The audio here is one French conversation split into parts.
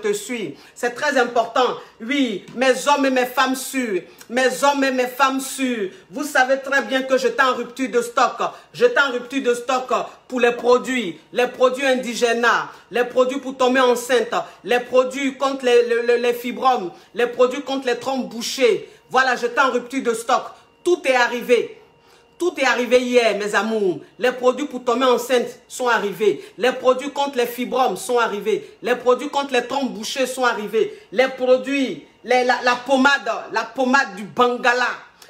te suis. C'est très important. Oui, mes hommes et mes femmes sûrs. Mes hommes et mes femmes sûrs. Vous savez très bien que j'étais en rupture de stock. J'étais en rupture de stock pour les produits indigènes, les produits pour tomber enceinte, les produits contre les fibromes, les produits contre les trompes bouchées. Voilà, j'étais en rupture de stock. Tout est arrivé. Tout est arrivé hier, mes amours. Les produits pour tomber enceinte sont arrivés. Les produits contre les fibromes sont arrivés. Les produits contre les trompes bouchées sont arrivés. Les produits, la pommade du Bangala.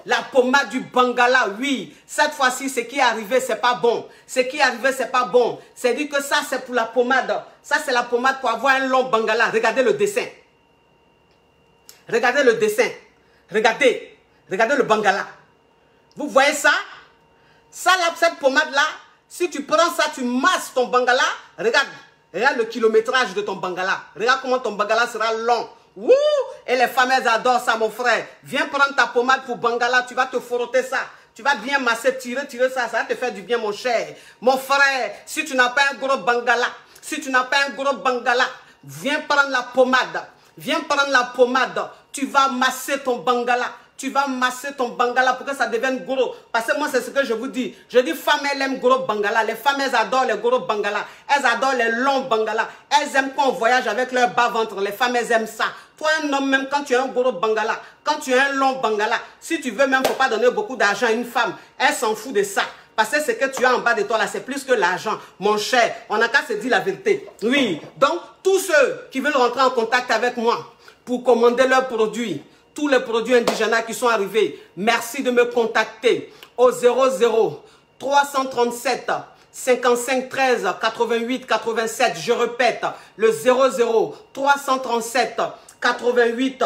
La pommade du Bangala, oui. Cette fois-ci, ce qui est arrivé, c'est pas bon. Ce qui est arrivé, c'est pas bon. C'est dit que ça, c'est pour la pommade. Ça, c'est la pommade pour avoir un long Bangala. Regardez le dessin. Regardez le dessin. Regardez. Regardez le Bangala. Vous voyez ça? Ça, là, cette pommade-là, si tu prends ça, tu masses ton Bangala, regarde le kilométrage de ton Bangala. Regarde comment ton Bangala sera long. Wouh! Et les femmes, elles adorent ça, mon frère. Viens prendre ta pommade pour Bangala, tu vas te frotter ça. Tu vas bien masser, tirer ça, ça va te faire du bien, mon cher. Mon frère, si tu n'as pas un gros Bangala, viens prendre la pommade. Viens prendre la pommade. Tu vas masser ton Bangala. Tu vas masser ton Bangala pour que ça devienne gros. Parce que moi, c'est ce que je vous dis. Je dis, femmes, elles aiment gros Bangala. Les femmes, elles adorent les gros Bangala. Elles adorent les longs Bangala. Elles aiment quand on voyage avec leur bas-ventre. Les femmes, elles aiment ça. Toi, un homme, même quand tu as un gros Bangala, quand tu as un long Bangala, si tu veux même, il ne faut pas donner beaucoup d'argent à une femme. Elle s'en fout de ça. Parce que ce que tu as en bas de toi là, c'est plus que l'argent. Mon cher, on n'a qu'à se dire la vérité. Oui, donc tous ceux qui veulent rentrer en contact avec moi pour commander leurs produits, tous les produits indigènes qui sont arrivés, merci de me contacter au 00 337 55 13 88 87. Je répète, le 00 337 88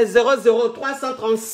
00 337.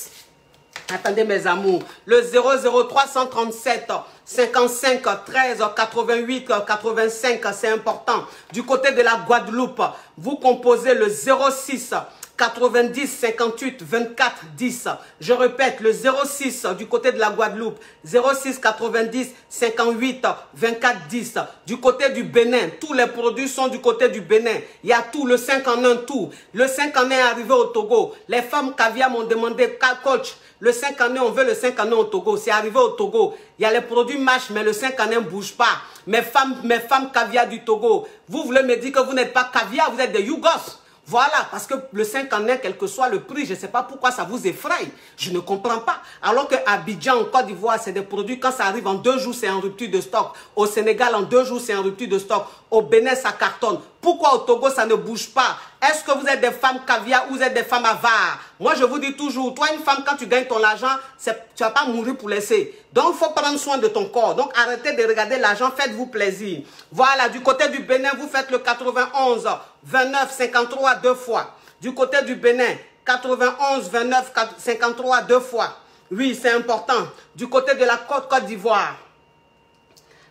Attendez mes amours, le 00 337 55 13 88 85, c'est important. Du côté de la Guadeloupe, vous composez le 06 90 58 24 10. Je répète, le 06 du côté de la Guadeloupe, 06 90 58 24 10. Du côté du Bénin, tous les produits sont du côté du Bénin. Il y a tout, le 5 en 1 tout. Le 5 en 1 est arrivé au Togo. Les femmes caviar m'ont demandé, coach, le 5 en 1, on veut le 5 en 1 au Togo. C'est arrivé au Togo. Il y a les produits mâches, mais le 5 en 1 ne bouge pas. Mes femmes caviar du Togo, vous voulez me dire que vous n'êtes pas caviar, vous êtes des Yougos. Voilà, parce que le 5 en 1, quel que soit le prix, je ne sais pas pourquoi ça vous effraie. Je ne comprends pas. Alors qu'à Abidjan, en Côte d'Ivoire, c'est des produits, quand ça arrive en 2 jours, c'est en rupture de stock. Au Sénégal, en 2 jours, c'est en rupture de stock. Au Bénin, ça cartonne. Pourquoi au Togo, ça ne bouge pas? Est-ce que vous êtes des femmes caviar ou vous êtes des femmes avares? Moi, je vous dis toujours, toi, une femme, quand tu gagnes ton argent, tu ne vas pas mourir pour laisser. Donc, il faut prendre soin de ton corps. Donc, arrêtez de regarder l'argent, faites-vous plaisir. Voilà, du côté du Bénin, vous faites le 91 29 53 2 fois. Du côté du Bénin, 91 29 53 2 fois. Oui, c'est important. Du côté de la Côte d'Ivoire.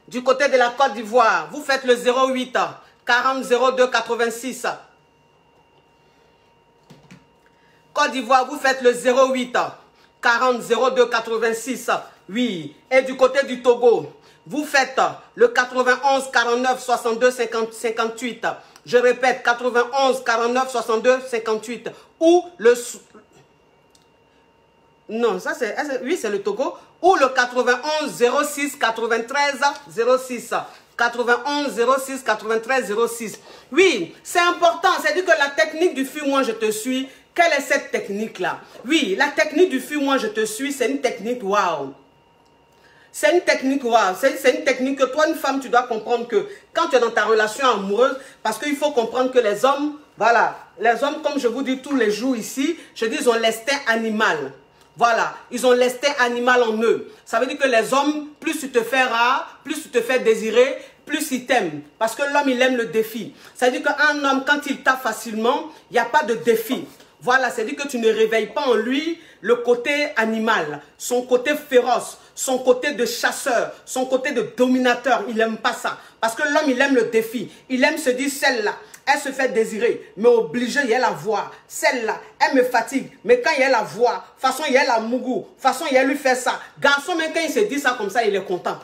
Du côté de la Côte d'Ivoire, vous faites le 08 40 02 86. Côte d'Ivoire, vous faites le 08 40 02 86. Oui. Et du côté du Togo, vous faites le 91 49 62 58. Je répète, 91 49 62 58. Ou le... Non, ça c'est... Oui, c'est le Togo. Ou le 91 06 93 06. 91 06 93 06. Oui, c'est important. C'est-à-dire que la technique du fuis-moi, je te suis. Quelle est cette technique-là? Oui, la technique du fuis-moi, je te suis, c'est une technique waouh. C'est une technique waouh. C'est une technique que toi, une femme, tu dois comprendre que quand tu es dans ta relation amoureuse, parce qu'il faut comprendre que les hommes, voilà, les hommes, comme je vous dis tous les jours ici, je dis, ils ont l'instinct animal. Voilà, ils ont l'instinct animal en eux. Ça veut dire que les hommes, plus tu te fais rare, plus tu te fais désirer, plus il t'aime. Parce que l'homme, il aime le défi. Ça veut dire qu'un homme, quand il tape facilement, il n'y a pas de défi. Voilà, c'est-à-dire que tu ne réveilles pas en lui le côté animal, son côté féroce, son côté de chasseur, son côté de dominateur. Il n'aime pas ça. Parce que l'homme, il aime le défi. Il aime se dire, celle-là, elle se fait désirer, mais obligée, il y a la voix. Celle-là, elle me fatigue, mais quand il y a la voix, façon, il y a la mougou, façon, il y a lui fait ça. Garçon, même quand il se dit ça comme ça, il est content.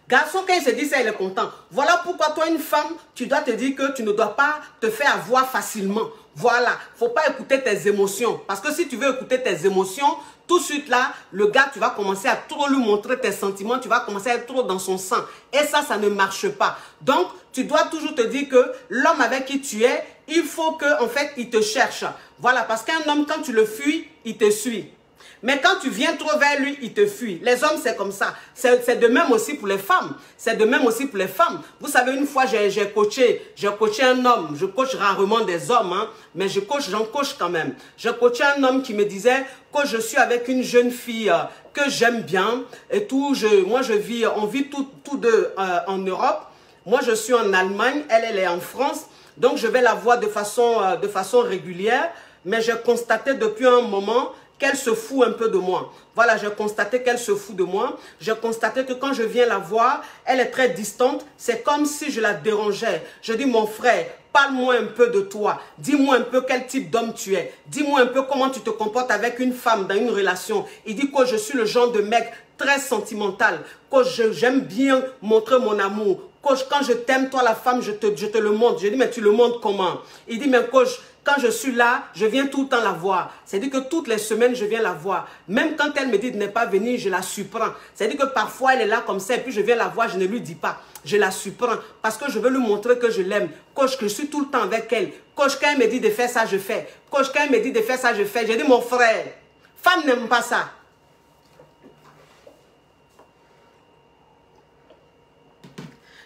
Garçon, quand il se dit ça, il est content. Voilà pourquoi toi, une femme, tu dois te dire que tu ne dois pas te faire avoir facilement. Voilà, il ne faut pas écouter tes émotions. Parce que si tu veux écouter tes émotions, tout de suite là, le gars, tu vas commencer à trop lui montrer tes sentiments, tu vas commencer à être trop dans son sang. Et ça ne marche pas. Donc, tu dois toujours te dire que l'homme avec qui tu es, il faut qu'en fait, il te cherche. Voilà, parce qu'un homme, quand tu le fuis, il te suit. Mais quand tu viens trop vers lui, il te fuit. Les hommes, c'est comme ça. C'est de même aussi pour les femmes. C'est de même aussi pour les femmes. Vous savez, une fois, j'ai coaché un homme. Je coach rarement des hommes, hein, mais j'en coach quand même. J'ai coaché un homme qui me disait que je suis avec une jeune fille que j'aime bien. Et tout, on vit tous deux en Europe. Moi, je suis en Allemagne. Elle est en France. Donc, je vais la voir de façon régulière. Mais j'ai constaté depuis un moment qu'elle se fout un peu de moi. Voilà, j'ai constaté qu'elle se fout de moi. J'ai constaté que quand je viens la voir, elle est très distante. C'est comme si je la dérangeais. Je dis, mon frère, parle-moi un peu de toi. Dis-moi un peu quel type d'homme tu es. Dis-moi un peu comment tu te comportes avec une femme dans une relation. Il dit que je suis le genre de mec très sentimental, que j'aime bien montrer mon amour. Coach, quand je t'aime, toi la femme, je te le montre. Je dis, mais tu le montres comment? Il dit, mais coach, quand je suis là, je viens tout le temps la voir. C'est-à-dire que toutes les semaines, je viens la voir. Même quand elle me dit de ne pas venir, je la surprends. C'est-à-dire que parfois, elle est là comme ça, et puis je viens la voir, je ne lui dis pas. Je la surprends parce que je veux lui montrer que je l'aime. Coach, que je suis tout le temps avec elle. Coach, quand elle me dit de faire ça, je fais. Coach, quand elle me dit de faire ça, je fais. J'ai dit, mon frère, femme n'aime pas ça.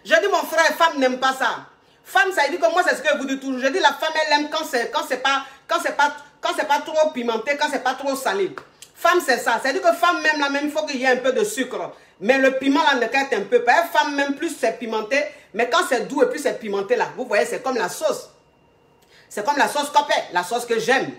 J'ai dit, mon frère, femme n'aime pas ça. Femme, ça veut dire que moi, c'est ce que vous dites toujours. Je dis, la femme, elle aime quand c'est pas trop pimenté, quand c'est pas trop salé. Femme, c'est ça. C'est-à-dire que femme, même là, même, il faut qu'il y ait un peu de sucre. Mais le piment, là, ne quête un peu. Parce que femme, même plus c'est pimenté. Mais quand c'est doux et plus c'est pimenté, là, vous voyez, c'est comme la sauce. C'est comme la sauce copé, la sauce que j'aime,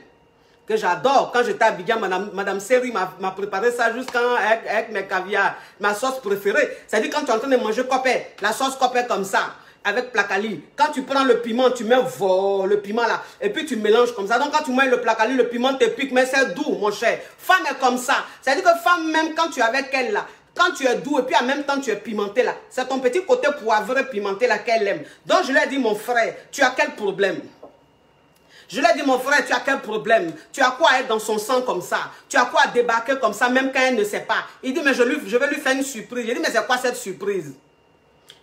que j'adore. Quand j'étais à Abidjan, Madame Seri m'a préparé ça juste avec mes caviars. Ma sauce préférée. C'est-à-dire quand tu es en train de manger copé, la sauce copé comme ça. Avec placali. Quand tu prends le piment, tu mets le piment là. Et puis tu mélanges comme ça. Donc quand tu mets le placali, le piment te pique. Mais c'est doux, mon cher. Femme est comme ça. C'est-à-dire que femme, même quand tu es avec elle là, quand tu es doux et puis en même temps tu es pimenté là, c'est ton petit côté poivré pimenté là qu'elle aime. Donc je lui ai dit, mon frère, tu as quel problème? Je lui ai dit, mon frère, tu as quel problème? Tu as quoi à être dans son sang comme ça? Tu as quoi à débarquer comme ça, même quand elle ne sait pas? Il dit, mais je vais lui faire une surprise. J'ai dit, mais c'est quoi cette surprise?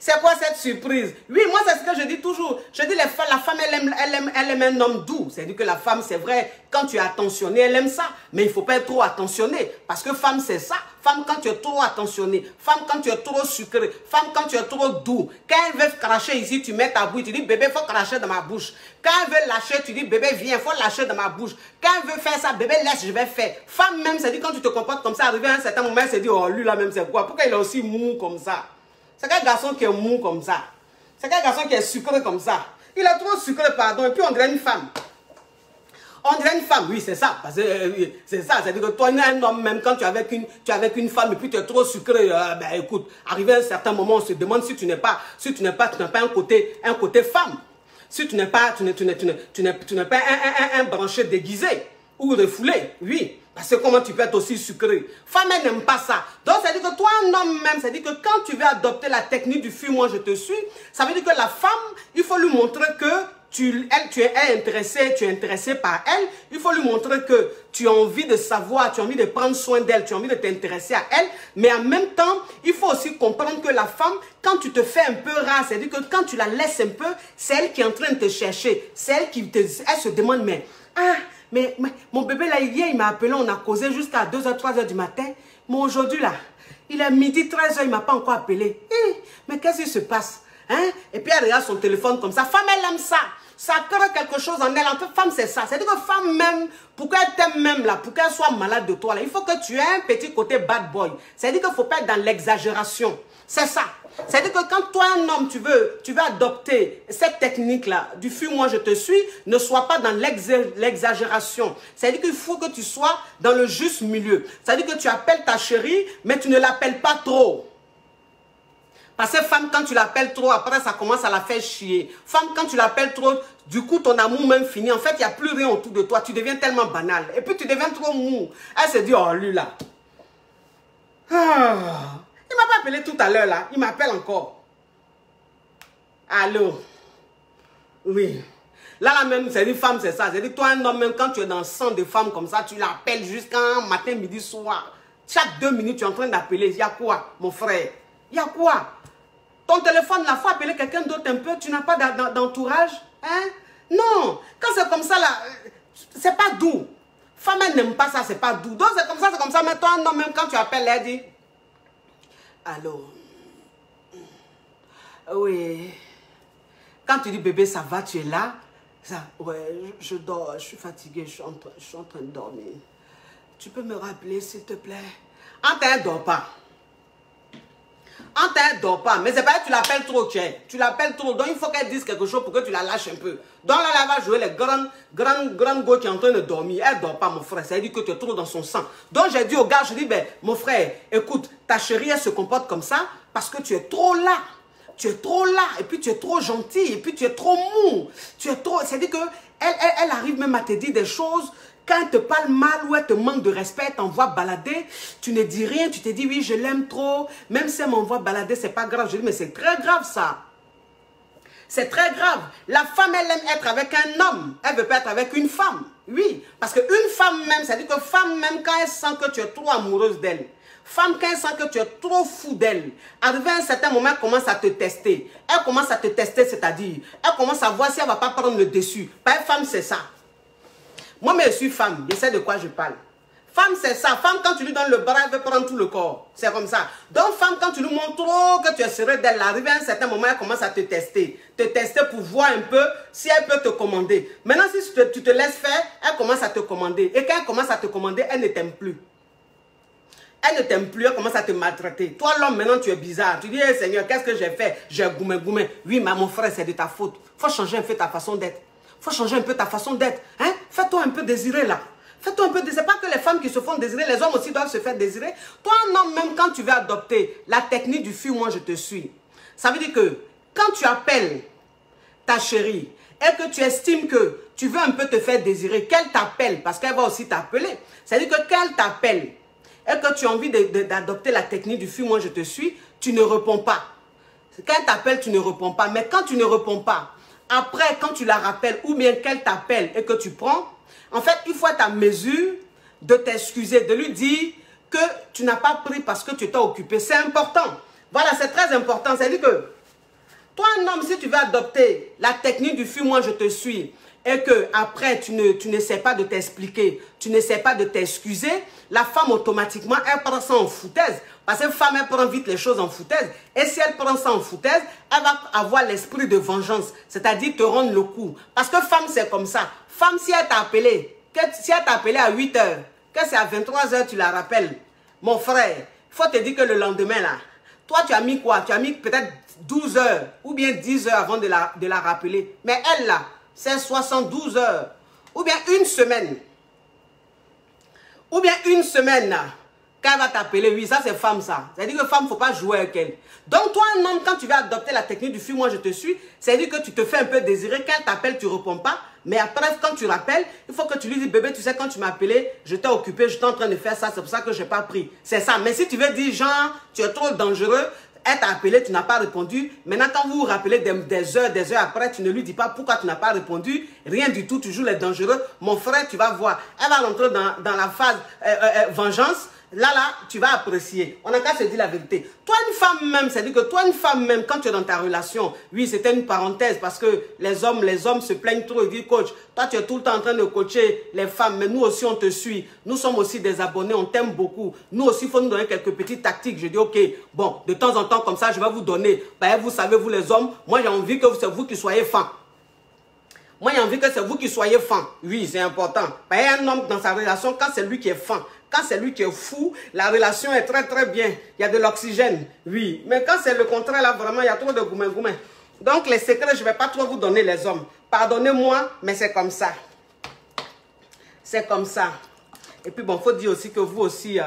C'est quoi cette surprise? Oui, moi, c'est ce que je dis toujours. Je dis, la femme, elle aime un homme doux. C'est-à-dire que la femme, c'est vrai, quand tu es attentionné, elle aime ça. Mais il ne faut pas être trop attentionné. Parce que femme, c'est ça. Femme, quand tu es trop attentionné. Femme, quand tu es trop sucré. Femme, quand tu es trop doux. Quand elle veut cracher ici, tu mets ta bouche. Tu dis, bébé, il faut cracher dans ma bouche. Quand elle veut lâcher, tu dis, bébé, viens, il faut lâcher dans ma bouche. Quand elle veut faire ça, bébé, laisse, je vais faire. Femme, même, c'est-à-dire quand tu te comportes comme ça, arrivé à un certain moment, elle se dit, oh, lui, là, même, c'est quoi? Pourquoi il est aussi mou comme ça? C'est quel garçon qui est mou comme ça? C'est quel garçon qui est sucré comme ça? Il est trop sucré, pardon. Et puis on dirait une femme. On dirait une femme, oui, c'est ça. C'est ça. C'est-à-dire que toi, un homme, même quand tu es avec une femme et puis tu es trop sucré, ben écoute, arrivé à un certain moment, on se demande si tu n'as pas un côté femme. Si tu n'es pas un branché déguisé ou refoulé, oui. Parce que comment tu peux être aussi sucré? Femme, elle n'aime pas ça. Donc, ça veut dire que toi, un homme même, ça veut dire que quand tu veux adopter la technique du fuis, moi je te suis, ça veut dire que la femme, il faut lui montrer que tu es intéressé par elle. Il faut lui montrer que tu as envie de savoir, tu as envie de prendre soin d'elle, tu as envie de t'intéresser à elle. Mais en même temps, il faut aussi comprendre que la femme, quand tu te fais un peu rare, c'est-à-dire que quand tu la laisses un peu, c'est elle qui est en train de te chercher. C'est elle qui elle se demande, mais mon bébé là, hier, il m'a appelé, on a causé jusqu'à 2h, 3h du matin. Mais aujourd'hui là, il est midi, 13h, il ne m'a pas encore appelé. Mais qu'est-ce qui se passe? Hein? Et puis elle regarde son téléphone comme ça. Femme, elle aime ça. Ça crée quelque chose en elle. En fait, femme, c'est ça. C'est-à-dire que femme même, pour qu'elle t'aime même là, pour qu'elle soit malade de toi là, il faut que tu aies un petit côté bad boy. C'est-à-dire qu'il ne faut pas être dans l'exagération. C'est ça. C'est-à-dire que quand toi, un homme, tu veux adopter cette technique-là, du fuis, moi je te suis, ne sois pas dans l'exagération. C'est-à-dire qu'il faut que tu sois dans le juste milieu. C'est-à-dire que tu appelles ta chérie, mais tu ne l'appelles pas trop. Parce que femme, quand tu l'appelles trop, après ça commence à la faire chier. Femme, quand tu l'appelles trop, du coup ton amour même finit. En fait, il n'y a plus rien autour de toi. Tu deviens tellement banal. Et puis tu deviens trop mou. Elle se dit, oh lui là. Il m'a pas appelé tout à l'heure là. Il m'appelle encore. Allô? Oui. Là même, c'est une femme, c'est ça. C'est dit, toi, un homme, même quand tu es dans le sang de femmes comme ça, tu l'appelles jusqu'à matin, midi, soir. Chaque 2 minutes, tu es en train d'appeler. Il y a quoi, mon frère? Il y a quoi? Ton téléphone, la faut appeler quelqu'un d'autre un peu. Tu n'as pas d'entourage? Hein? Non. Quand c'est comme ça, là, c'est pas doux. Femme, elle n'aime pas ça, c'est pas doux. Donc, c'est comme ça. Mais toi, un homme, même quand tu appelles, elle dit, allô? Oui. Quand tu dis, bébé, ça va, tu es là? Ça, ouais, je dors, je suis fatiguée, je suis en train de dormir. Tu peux me rappeler, s'il te plaît? Anta, elle ne dort pas. Anta, elle ne dort pas. Mais c'est pas que tu l'appelles trop, tu l'appelles trop. Donc, il faut qu'elle dise quelque chose pour que tu la lâches un peu. Donc, là, elle va jouer les grandes go qui est en train de dormir. Elle ne dort pas, mon frère. Ça veut dire que tu es trop dans son sang. Donc, j'ai dit au gars, je dis, ben, mon frère, écoute, ta chérie, elle se comporte comme ça parce que tu es trop là. Tu es trop là, et puis tu es trop gentil, et puis tu es trop mou. Tu es trop... C'est-à-dire qu'elle arrive même à te dire des choses, quand elle te parle mal ou elle te manque de respect, elle t'envoie balader, tu ne dis rien, tu te dis oui, je l'aime trop, même si elle m'envoie balader, c'est pas grave. Je dis, mais c'est très grave ça. C'est très grave. La femme, elle aime être avec un homme, elle ne veut pas être avec une femme. Oui, parce qu'une femme même, c'est-à-dire que femme même, quand elle sent que tu es trop amoureuse d'elle, femme, quand elle sent que tu es trop fou d'elle, arrivé à un certain moment, elle commence à te tester. Elle commence à te tester, c'est-à-dire, elle commence à voir si elle ne va pas prendre le dessus. Pas une femme, c'est ça. Moi, mais je suis femme, je sais de quoi je parle. Femme, c'est ça. Femme, quand tu lui donnes le bras, elle veut prendre tout le corps. C'est comme ça. Donc, femme, quand tu lui montres trop que tu es serré d'elle, arrivé à un certain moment, elle commence à te tester. Te tester pour voir un peu si elle peut te commander. Maintenant, si tu te laisses faire, elle commence à te commander. Et quand elle commence à te commander, elle ne t'aime plus. Elle ne t'aime plus, elle commence à te maltraiter. Toi, l'homme, maintenant, tu es bizarre. Tu dis, hey, Seigneur, qu'est-ce que j'ai fait? J'ai goumé. Oui, mais mon frère, c'est de ta faute. Il faut changer un peu ta façon d'être. Il faut changer un peu ta façon d'être. Hein? Fais-toi un peu désirer, là. Fais-toi un peu désirer. C'est pas que les femmes qui se font désirer, les hommes aussi doivent se faire désirer. Toi, un homme, même quand tu veux adopter la technique du fuis, moi, je te suis. Ça veut dire que quand tu appelles ta chérie et que tu estimes que tu veux un peu te faire désirer, qu'elle t'appelle, parce qu'elle va aussi t'appeler. C'est-à-dire que qu'elle t'appelle, et que tu as envie d'adopter la technique du fuis, moi je te suis, tu ne réponds pas. Quand elle t'appelle, tu ne réponds pas. Mais quand tu ne réponds pas, après, quand tu la rappelles, ou bien qu'elle t'appelle et que tu prends, en fait, il faut être à mesure de t'excuser, de lui dire que tu n'as pas pris parce que tu t'es occupé. C'est important. Voilà, c'est très important. C'est-à-dire que, toi, un homme, si tu veux adopter la technique du fuis, moi je te suis, et que après tu ne sais pas de t'expliquer, tu ne sais pas de t'excuser, la femme automatiquement, elle prend ça en foutaise. Parce que femme, elle prend vite les choses en foutaise. Et si elle prend ça en foutaise, elle va avoir l'esprit de vengeance. C'est-à-dire te rendre le coup. Parce que femme, c'est comme ça. Femme, si elle t'a appelé, si elle t'a appelé à 8 h, que c'est à 23 h, tu la rappelles. Mon frère, il faut te dire que le lendemain, là, toi, tu as mis quoi? Tu as mis peut-être 12 heures ou bien 10 heures avant de la rappeler. Mais elle, là, c'est 72 heures. Ou bien une semaine. Ou bien une semaine, là, quand elle va t'appeler. Oui, ça, c'est femme, ça. C'est-à-dire que femme, il ne faut pas jouer avec elle. Donc, toi, un homme, quand tu vas adopter la technique du fuis, moi, je te suis. C'est-à-dire que tu te fais un peu désirer. Quand elle t'appelle, tu ne réponds pas. Mais après, quand tu rappelles, il faut que tu lui dis, bébé, tu sais, quand tu m'as appelé, je t'ai occupé, j'étais en train de faire ça, c'est pour ça que je n'ai pas pris. C'est ça. Mais si tu veux dire, genre, tu es trop dangereux, elle t'a appelé, tu n'as pas répondu. Maintenant, quand vous vous rappelez des heures après, tu ne lui dis pas pourquoi tu n'as pas répondu. Rien du tout, tu joues les dangereux. Mon frère, tu vas voir. Elle va rentrer dans la phase vengeance. Là, tu vas apprécier. On n'a qu'à se dire la vérité. Toi, une femme même, c'est-à-dire que toi, une femme même, quand tu es dans ta relation, oui, c'était une parenthèse parce que les hommes se plaignent trop et disent, coach, toi, tu es tout le temps en train de coacher les femmes, mais nous aussi, on te suit. Nous sommes aussi des abonnés, on t'aime beaucoup. Nous aussi, il faut nous donner quelques petites tactiques. Je dis, ok, bon, de temps en temps, comme ça, je vais vous donner. Ben, vous savez, vous les hommes, moi, j'ai envie que c'est vous qui soyez fins. Moi, j'ai envie que c'est vous qui soyez fin. Oui, c'est important. Il y a un homme dans sa relation, quand c'est lui qui est fin, quand c'est lui qui est fou, la relation est très très bien. Il y a de l'oxygène, oui. Mais quand c'est le contraire, là, vraiment, il y a trop de goumé. Donc, les secrets, je ne vais pas trop vous donner, les hommes. Pardonnez-moi, mais c'est comme ça. C'est comme ça. Et puis, bon, il faut dire aussi que vous aussi,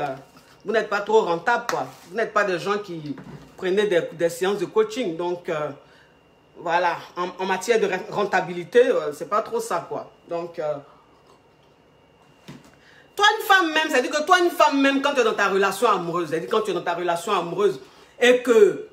vous n'êtes pas trop rentable, quoi. Vous n'êtes pas des gens qui prenaient des séances de coaching. Donc, voilà, en matière de rentabilité, c'est pas trop ça, quoi. Donc, toi, une femme même, c'est-à-dire que toi, une femme même, quand tu es dans ta relation amoureuse, c'est-à-dire quand tu es dans ta relation amoureuse, et que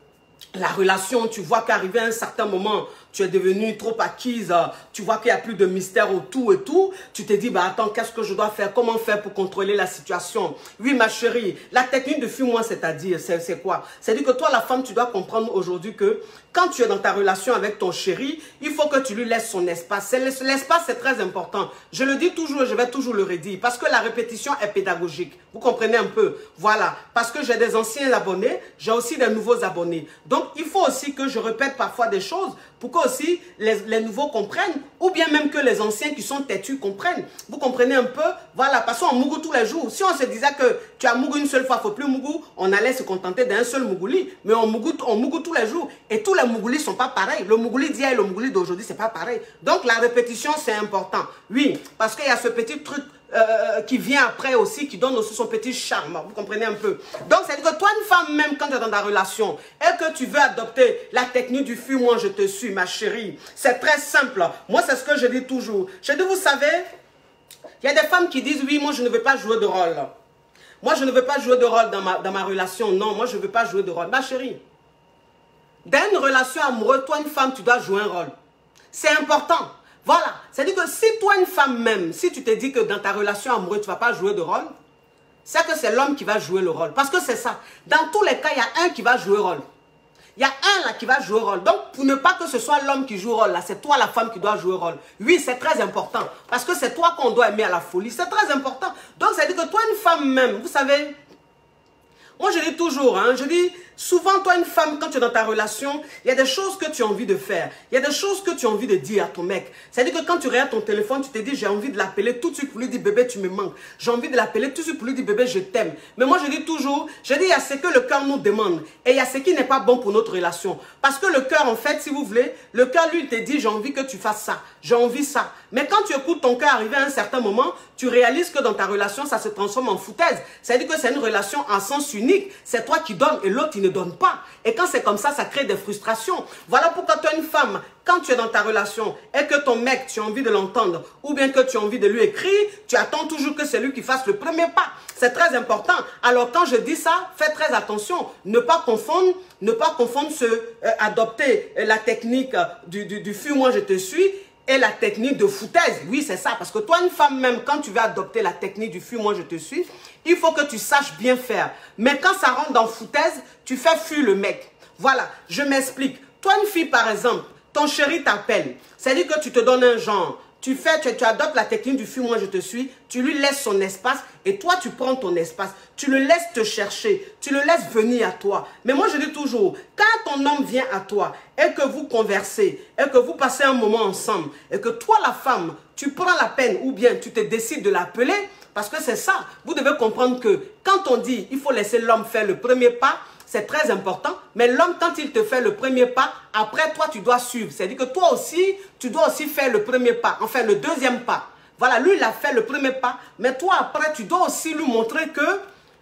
la relation, tu vois qu'arrivé à un certain moment, tu es devenu trop acquise, tu vois qu'il n'y a plus de mystère autour et tout, tu te dis, bah attends, qu'est-ce que je dois faire? Comment faire pour contrôler la situation? Oui, ma chérie, la technique de fuis-moi, c'est-à-dire, c'est quoi? C'est-à-dire que toi, la femme, tu dois comprendre aujourd'hui que quand tu es dans ta relation avec ton chéri, il faut que tu lui laisses son espace. L'espace, c'est très important. Je le dis toujours et je vais toujours le redire, parce que la répétition est pédagogique. Vous comprenez un peu? Voilà, parce que j'ai des anciens abonnés, j'ai aussi des nouveaux abonnés. Donc, il faut aussi que je répète parfois des choses pour que aussi les nouveaux comprennent, ou bien même que les anciens qui sont têtus comprennent. Vous comprenez un peu? Voilà, parce qu'on mougou tous les jours. Si on se disait que tu as mougou une seule fois, il ne faut plus mougou, on allait se contenter d'un seul mougouli. Mais on mougou tous les jours. Et tous les mougoulis ne sont pas pareils. Le mougouli d'hier et le mougouli d'aujourd'hui, ce n'est pas pareil. Donc la répétition, c'est important. Oui, parce qu'il y a ce petit truc qui vient après aussi, qui donne aussi son petit charme. Vous comprenez un peu? Donc, c'est que toi, une femme, même quand tu es dans ta relation et que tu veux adopter la technique du fuis-moi, je te suis, ma chérie, c'est très simple. Moi, c'est ce que je dis toujours. Je dis, vous savez, il y a des femmes qui disent, oui, moi, je ne veux pas jouer de rôle. Moi, je ne veux pas jouer de rôle dans ma relation. Non, moi, je ne veux pas jouer de rôle. Ma chérie, dans une relation amoureuse, toi, une femme, tu dois jouer un rôle. C'est important. Voilà, c'est-à-dire que si toi, une femme même, si tu te dis que dans ta relation amoureuse, tu ne vas pas jouer de rôle, c'est que c'est l'homme qui va jouer le rôle. Parce que c'est ça. Dans tous les cas, il y a un qui va jouer le rôle. Il y a un là qui va jouer le rôle. Donc, pour ne pas que ce soit l'homme qui joue le rôle, là, c'est toi la femme qui doit jouer le rôle. Oui, c'est très important. Parce que c'est toi qu'on doit aimer à la folie. C'est très important. Donc, c'est-à-dire que toi, une femme même, vous savez, moi, je dis toujours, je dis, souvent, toi, une femme, quand tu es dans ta relation, il y a des choses que tu as envie de faire. Il y a des choses que tu as envie de dire à ton mec. C'est-à-dire que quand tu regardes ton téléphone, tu te dis, j'ai envie de l'appeler tout de suite pour lui dire, bébé, tu me manques. J'ai envie de l'appeler tout de suite pour lui dire, bébé, je t'aime. Mais moi, je dis toujours, il y a ce que le cœur nous demande et il y a ce qui n'est pas bon pour notre relation. Parce que le cœur, en fait, si vous voulez, le cœur, lui, te dit, j'ai envie que tu fasses ça. J'ai envie ça. Mais quand tu écoutes ton cœur arriver à un certain moment, tu réalises que dans ta relation, ça se transforme en foutaise. C'est-à-dire que c'est une relation en sens unique. C'est toi qui donnes et l'autre, il ne donne pas. Et quand c'est comme ça, ça crée des frustrations. Voilà pourquoi toi, une femme, quand tu es dans ta relation et que ton mec, tu as envie de l'entendre ou bien que tu as envie de lui écrire, tu attends toujours que c'est lui qui fasse le premier pas. C'est très important. Alors, quand je dis ça, fais très attention. Ne pas confondre adopter la technique du fuis-moi, je te suis et la technique de foutaise. Oui, c'est ça. Parce que toi, une femme, même quand tu veux adopter la technique du fuis-moi, je te suis, il faut que tu saches bien faire. Mais quand ça rentre dans foutaise, tu fais fuir le mec. Voilà, je m'explique. Toi, une fille, par exemple, ton chéri t'appelle. C'est-à-dire que tu te donnes un genre. Tu adoptes la technique du fuis-moi, je te suis. Tu lui laisses son espace et toi, tu prends ton espace. Tu le laisses te chercher. Tu le laisses venir à toi. Mais moi, je dis toujours, quand ton homme vient à toi et que vous conversez et que vous passez un moment ensemble et que toi, la femme, tu prends la peine ou bien tu te décides de l'appeler, parce que c'est ça. Vous devez comprendre que quand on dit il faut laisser l'homme faire le premier pas, c'est très important. Mais l'homme, quand il te fait le premier pas, après toi, tu dois suivre. C'est-à-dire que toi aussi, tu dois aussi faire le premier pas. Enfin, le deuxième pas. Voilà, lui, il a fait le premier pas. Mais toi, après, tu dois aussi lui montrer que,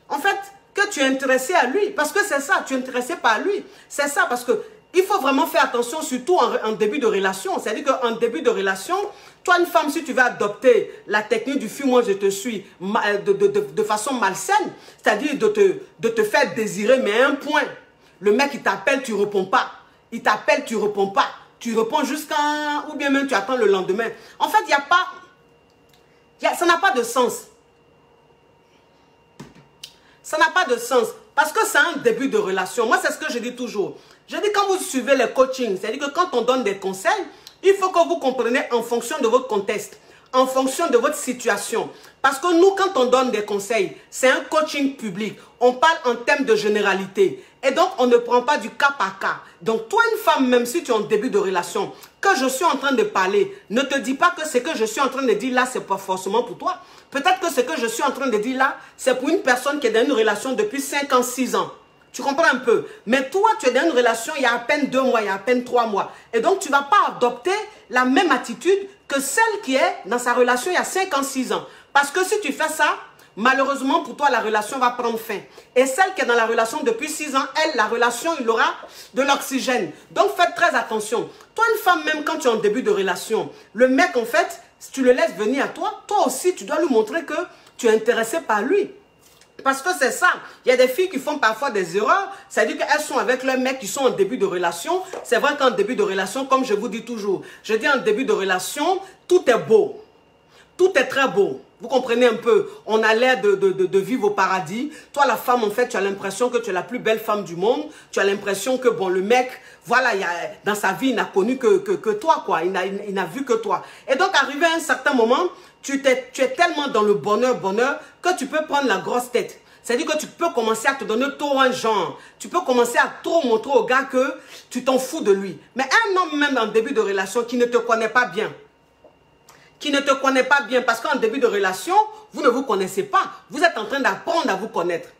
en fait, que tu es intéressé à lui. Parce que c'est ça, tu es intéressé par lui. C'est ça, parce que il faut vraiment faire attention, surtout en début de relation. C'est-à-dire qu'en début de relation, toi, une femme, si tu veux adopter la technique du fuis-moi, je te suis de façon malsaine, c'est-à-dire de te faire désirer, mais à un point. Le mec, il t'appelle, tu ne réponds pas. Il t'appelle, tu ne réponds pas. Tu réponds jusqu'à... Ou bien même tu attends le lendemain. En fait, il n'y a pas... ça n'a pas de sens. Ça n'a pas de sens. Parce que c'est un début de relation. Moi, c'est ce que je dis toujours. Je dis quand vous suivez les coachings, c'est-à-dire que quand on donne des conseils, il faut que vous compreniez en fonction de votre contexte, en fonction de votre situation. Parce que nous, quand on donne des conseils, c'est un coaching public. On parle en termes de généralité. Et donc, on ne prend pas du cas par cas. Donc, toi, une femme, même si tu es en début de relation, que je suis en train de parler, ne te dis pas que ce que je suis en train de dire là, c'est pas forcément pour toi. Peut-être que ce que je suis en train de dire là, c'est pour une personne qui est dans une relation depuis 5 ans, 6 ans. Tu comprends un peu? Mais toi, tu es dans une relation il y a à peine 2 mois, il y a à peine 3 mois. Et donc, tu ne vas pas adopter la même attitude que celle qui est dans sa relation il y a 5 ans, 6 ans. Parce que si tu fais ça, malheureusement pour toi, la relation va prendre fin. Et celle qui est dans la relation depuis 6 ans, elle, la relation, il aura de l'oxygène. Donc, faites très attention. Toi, une femme, même quand tu es en début de relation, le mec, en fait, si tu le laisses venir à toi, toi aussi, tu dois lui montrer que tu es intéressé par lui. Parce que c'est ça. Il y a des filles qui font parfois des erreurs. C'est-à-dire qu'elles sont avec leurs mecs qui sont en début de relation. C'est vrai qu'en début de relation, comme je vous dis toujours, je dis en début de relation, tout est beau. Tout est très beau. Vous comprenez un peu? On a l'air de vivre au paradis. Toi, la femme, en fait, tu as l'impression que tu es la plus belle femme du monde. Tu as l'impression que, bon, le mec, voilà, dans sa vie, il n'a connu que toi, quoi. Il n'a vu que toi. Et donc, arrivé à un certain moment, tu es tellement dans le bonheur, que tu peux prendre la grosse tête. C'est-à-dire que tu peux commencer à te donner trop un genre. Tu peux commencer à trop montrer au gars que tu t'en fous de lui. Mais un homme, même dans le début de relation, qui ne te connaît pas bien, parce qu'en début de relation, vous ne vous connaissez pas. Vous êtes en train d'apprendre à vous connaître.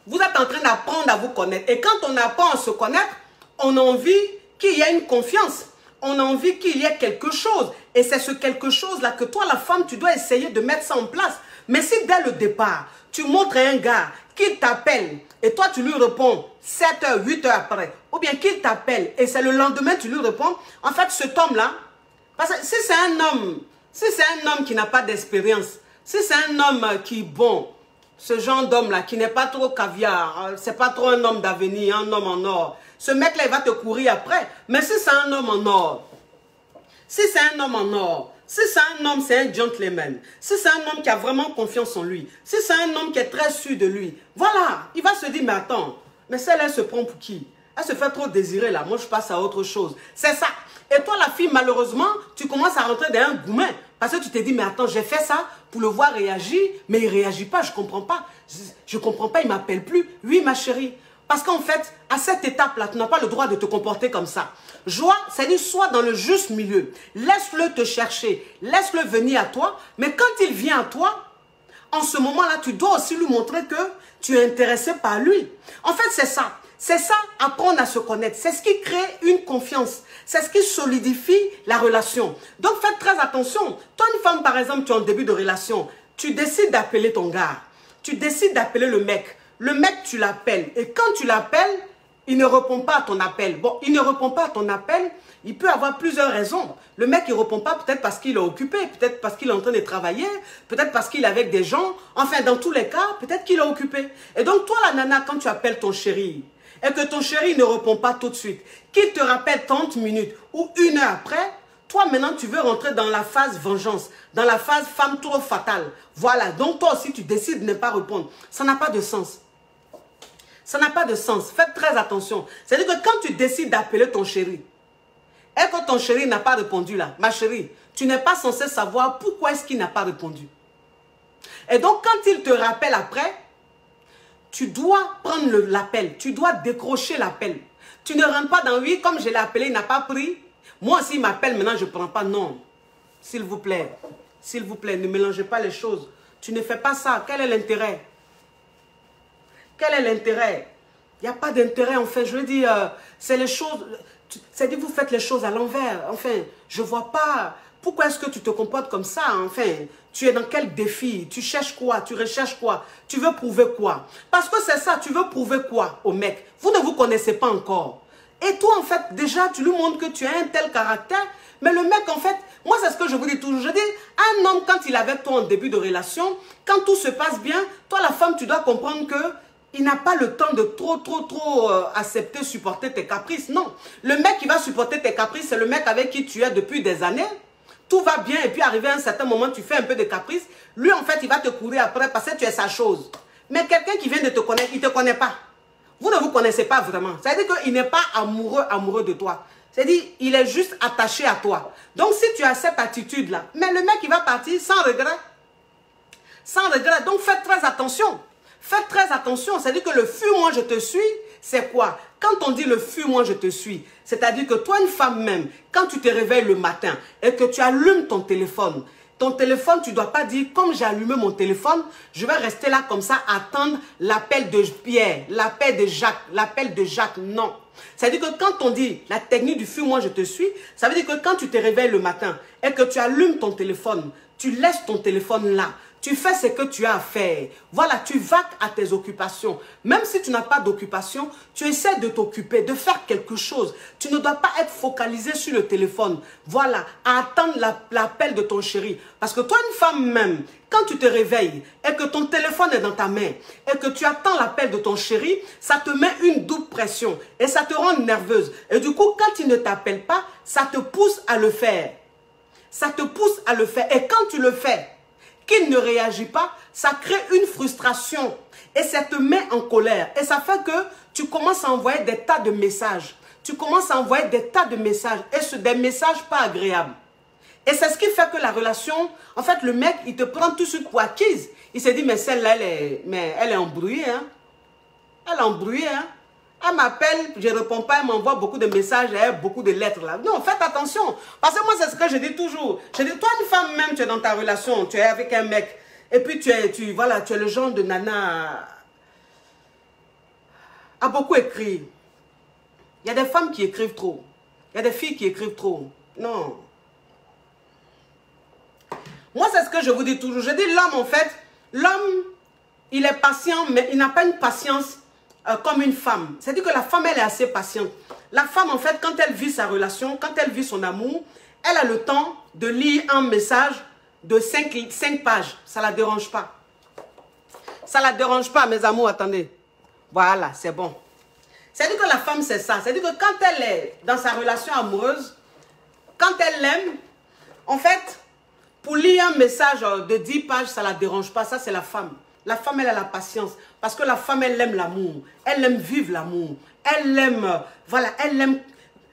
Vous êtes en train d'apprendre à vous connaître. Et quand on apprend à se connaître, on a envie qu'il y ait une confiance. On a envie qu'il y ait quelque chose. Et c'est ce quelque chose-là que toi, la femme, tu dois essayer de mettre ça en place. Mais si dès le départ, tu montres à un gars qu'il t'appelle et toi, tu lui réponds 7 heures, 8 heures après, ou bien qu'il t'appelle et c'est le lendemain, tu lui réponds, en fait, cet homme-là, parce que si c'est un homme qui n'a pas d'expérience, si c'est un homme qui, bon, ce genre d'homme-là, qui n'est pas trop caviar, c'est pas trop un homme d'avenir, un homme en or, ce mec-là, il va te courir après. Mais si c'est un homme en or, si c'est un homme, c'est un gentleman. Si c'est un homme qui a vraiment confiance en lui. Si c'est un homme qui est très sûr de lui. Voilà, il va se dire, mais attends, mais celle-là, elle se prend pour qui? Elle se fait trop désirer là, moi je passe à autre chose. C'est ça. Et toi, la fille, malheureusement, tu commences à rentrer dans un goumet. Parce que tu te dis, mais attends, j'ai fait ça pour le voir réagir, mais il ne réagit pas, je ne comprends pas. Je ne comprends pas, il ne m'appelle plus. Oui, ma chérie. Parce qu'en fait, à cette étape-là, tu n'as pas le droit de te comporter comme ça. Joie, c'est-à-dire, sois dans le juste milieu. Laisse-le te chercher. Laisse-le venir à toi. Mais quand il vient à toi, en ce moment-là, tu dois aussi lui montrer que tu es intéressé par lui. En fait, c'est ça. C'est ça, apprendre à se connaître. C'est ce qui crée une confiance. C'est ce qui solidifie la relation. Donc, faites très attention. Toi, une femme, par exemple, tu es en début de relation. Tu décides d'appeler ton gars. Tu décides d'appeler le mec. Le mec, tu l'appelles. Et quand tu l'appelles, il ne répond pas à ton appel. Bon, il ne répond pas à ton appel. Il peut avoir plusieurs raisons. Le mec, il ne répond pas peut-être parce qu'il est occupé, peut-être parce qu'il est en train de travailler, peut-être parce qu'il est avec des gens. Enfin, dans tous les cas, peut-être qu'il est occupé. Et donc, toi, la nana, quand tu appelles ton chéri, et que ton chéri ne répond pas tout de suite, qu'il te rappelle 30 minutes ou 1 heure après, toi, maintenant, tu veux rentrer dans la phase vengeance, dans la phase femme trop fatale. Voilà, donc toi aussi, tu décides de ne pas répondre. Ça n'a pas de sens. Ça n'a pas de sens. Faites très attention. C'est-à-dire que quand tu décides d'appeler ton chéri, et que ton chéri n'a pas répondu là, ma chérie, tu n'es pas censé savoir pourquoi est-ce qu'il n'a pas répondu. Et donc, quand il te rappelle après, tu dois prendre l'appel, tu dois décrocher l'appel. Tu ne rentres pas dans oui, comme je l'ai appelé, il n'a pas pris. Moi aussi, il m'appelle, maintenant je ne prends pas. Non. S'il vous plaît, ne mélangez pas les choses. Tu ne fais pas ça. Quel est l'intérêt? Quel est l'intérêt? Il n'y a pas d'intérêt, en fait. Je veux dire, c'est les choses... C'est-à-dire, vous faites les choses à l'envers. Enfin, je ne vois pas... Pourquoi est-ce que tu te comportes comme ça? Enfin, tu es dans quel défi? Tu cherches quoi? Tu recherches quoi? Tu veux prouver quoi? Parce que c'est ça, tu veux prouver quoi au mec? Vous ne vous connaissez pas encore. Et toi, en fait, déjà, tu lui montres que tu as un tel caractère. Mais le mec, en fait, moi, c'est ce que je vous dis toujours. Je dis, un homme, quand il est avec toi en début de relation, quand tout se passe bien, toi, la femme, tu dois comprendre que il n'a pas le temps de trop accepter, supporter tes caprices. Non. Le mec qui va supporter tes caprices, c'est le mec avec qui tu es depuis des années. Tout va bien et puis arrivé à un certain moment, tu fais un peu de caprice. Lui, en fait, il va te courir après parce que tu es sa chose. Mais quelqu'un qui vient de te connaître, il ne te connaît pas. Vous ne vous connaissez pas vraiment. C'est-à-dire qu'il n'est pas amoureux de toi. C'est-à-dire il est juste attaché à toi. Donc, si tu as cette attitude-là, mais le mec, il va partir sans regret. Sans regret. Donc, faites très attention. Faites très attention. C'est-à-dire que le fuis-moi, je te suis, c'est quoi? Quand on dit le fuis-moi, je te suis, c'est-à-dire que toi, une femme même, quand tu te réveilles le matin et que tu allumes ton téléphone, tu ne dois pas dire, comme j'ai allumé mon téléphone, je vais rester là comme ça, attendre l'appel de Pierre, l'appel de Jacques. Non. C'est-à-dire que quand on dit la technique du fuis-moi, je te suis, ça veut dire que quand tu te réveilles le matin et que tu allumes ton téléphone, tu laisses ton téléphone là. Tu fais ce que tu as à faire. Voilà, tu vaques à tes occupations. Même si tu n'as pas d'occupation, tu essaies de t'occuper, de faire quelque chose. Tu ne dois pas être focalisé sur le téléphone. Voilà, à attendre l'appel de ton chéri. Parce que toi, une femme même, quand tu te réveilles et que ton téléphone est dans ta main et que tu attends l'appel de ton chéri, ça te met une double pression et ça te rend nerveuse. Et du coup, quand il ne t'appelle pas, ça te pousse à le faire. Ça te pousse à le faire. Et quand tu le fais, qu'il ne réagit pas, ça crée une frustration et ça te met en colère. Et ça fait que tu commences à envoyer des tas de messages. Tu commences à envoyer des tas de messages et des messages pas agréables. Et c'est ce qui fait que la relation, en fait, le mec, il te prend tout de suite pour acquise. Il se dit, mais celle-là, elle est embrouillée. Hein? Elle est embrouillée. Hein? Elle m'appelle, je ne réponds pas, elle m'envoie beaucoup de messages, elle a beaucoup de lettres là. Non, faites attention. Parce que moi, c'est ce que je dis toujours. Je dis, toi, une femme même, tu es dans ta relation, tu es avec un mec. Et puis, tu es le genre de nana à beaucoup écrire. Il y a des femmes qui écrivent trop. Il y a des filles qui écrivent trop. Non. Moi, c'est ce que je vous dis toujours. Je dis, l'homme, en fait, l'homme, il est patient, mais il n'a pas une patience comme une femme. C'est-à-dire que la femme, elle est assez patiente. La femme, en fait, quand elle vit sa relation, quand elle vit son amour, elle a le temps de lire un message de 5 pages. Ça ne la dérange pas. Ça ne la dérange pas, mes amours, attendez. Voilà, c'est bon. C'est-à-dire que la femme, c'est ça. C'est-à-dire que quand elle est dans sa relation amoureuse, quand elle l'aime, en fait, pour lire un message de 10 pages, ça ne la dérange pas. Ça, c'est la femme. La femme, elle a la patience. Parce que la femme, elle aime l'amour. Elle aime vivre l'amour. Elle aime, voilà, elle aime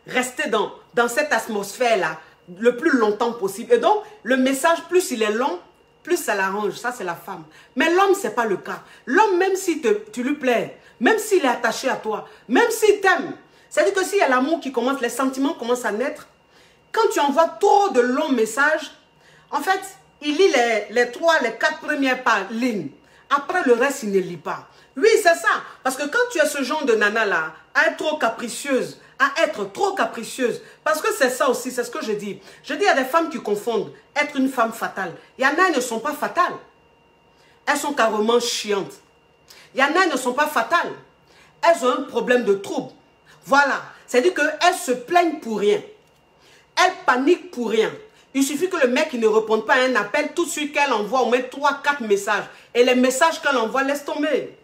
rester dans cette atmosphère-là le plus longtemps possible. Et donc, le message, plus il est long, plus ça l'arrange. Ça, c'est la femme. Mais l'homme, ce n'est pas le cas. L'homme, même si tu lui plais, même s'il est attaché à toi, même s'il t'aime, c'est-à-dire que s'il y a l'amour qui commence, les sentiments commencent à naître, quand tu envoies trop de longs messages, en fait, il lit les 4 premières lignes. Après, le reste, il ne lit pas. Oui, c'est ça. Parce que quand tu es ce genre de nana-là, à être trop capricieuse, parce que c'est ça aussi, c'est ce que je dis. Je dis, il y a des femmes qui confondent être une femme fatale. Il y en a, elles ne sont pas fatales. Elles sont carrément chiantes. Il y en a, elles ne sont pas fatales. Elles ont un problème de trouble. Voilà. C'est-à-dire qu'elles se plaignent pour rien. Elles paniquent pour rien. Il suffit que le mec ne réponde pas à un appel, tout de suite qu'elle envoie au moins 3-4 messages. Et les messages qu'elle envoie, laisse tomber.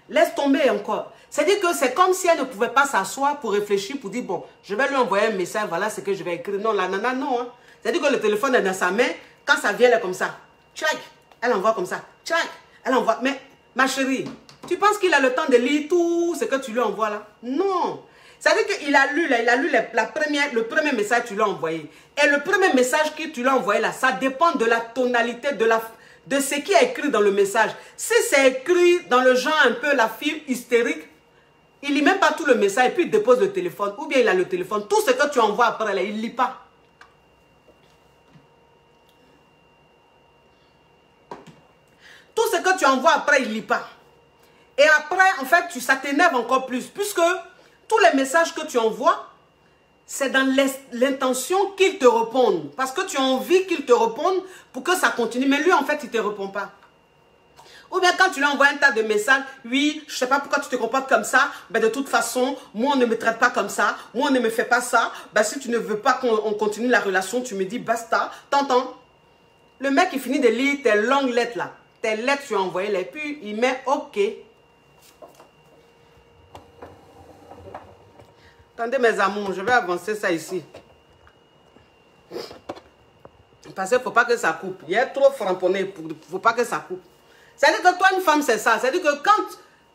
Laisse tomber encore. C'est-à-dire que c'est comme si elle ne pouvait pas s'asseoir pour réfléchir, pour dire, bon, je vais lui envoyer un message, voilà ce que je vais écrire. Non, la nana, non. Hein. C'est-à-dire que le téléphone est dans sa main, quand ça vient, elle est comme ça. Tchac, elle envoie comme ça. Tchac, elle envoie. Mais, ma chérie, tu penses qu'il a le temps de lire tout ce que tu lui envoies là? Non. C'est-à-dire qu'il a lu, le premier message que tu lui as envoyé. Et le premier message que tu lui as envoyé là, ça dépend de la tonalité, de ce qui est écrit dans le message. Si c'est écrit dans le genre un peu la fille hystérique, il lit même pas tout le message et puis il dépose le téléphone. Ou bien il a le téléphone. Tout ce que tu envoies après là, il ne lit pas. Tout ce que tu envoies après, il ne lit pas. Et après, en fait, ça t'énerve encore plus. Puisque tous les messages que tu envoies, c'est dans l'intention qu'il te réponde. Parce que tu as envie qu'il te réponde pour que ça continue. Mais lui, en fait, il ne te répond pas. Ou bien quand tu lui envoies un tas de messages, oui, je ne sais pas pourquoi tu te comportes comme ça, ben de toute façon, moi on ne me traite pas comme ça, moi on ne me fait pas ça, ben si tu ne veux pas qu'on continue la relation, tu me dis basta, t'entends? Le mec il finit de lire tes longues lettres là, tes lettres tu as envoyées là, et puis il met ok. Attendez mes amours, je vais avancer ça ici. Parce qu'il ne faut pas que ça coupe, il est trop framponné, il ne faut pas que ça coupe. C'est-à-dire que toi, une femme, c'est ça. C'est-à-dire que quand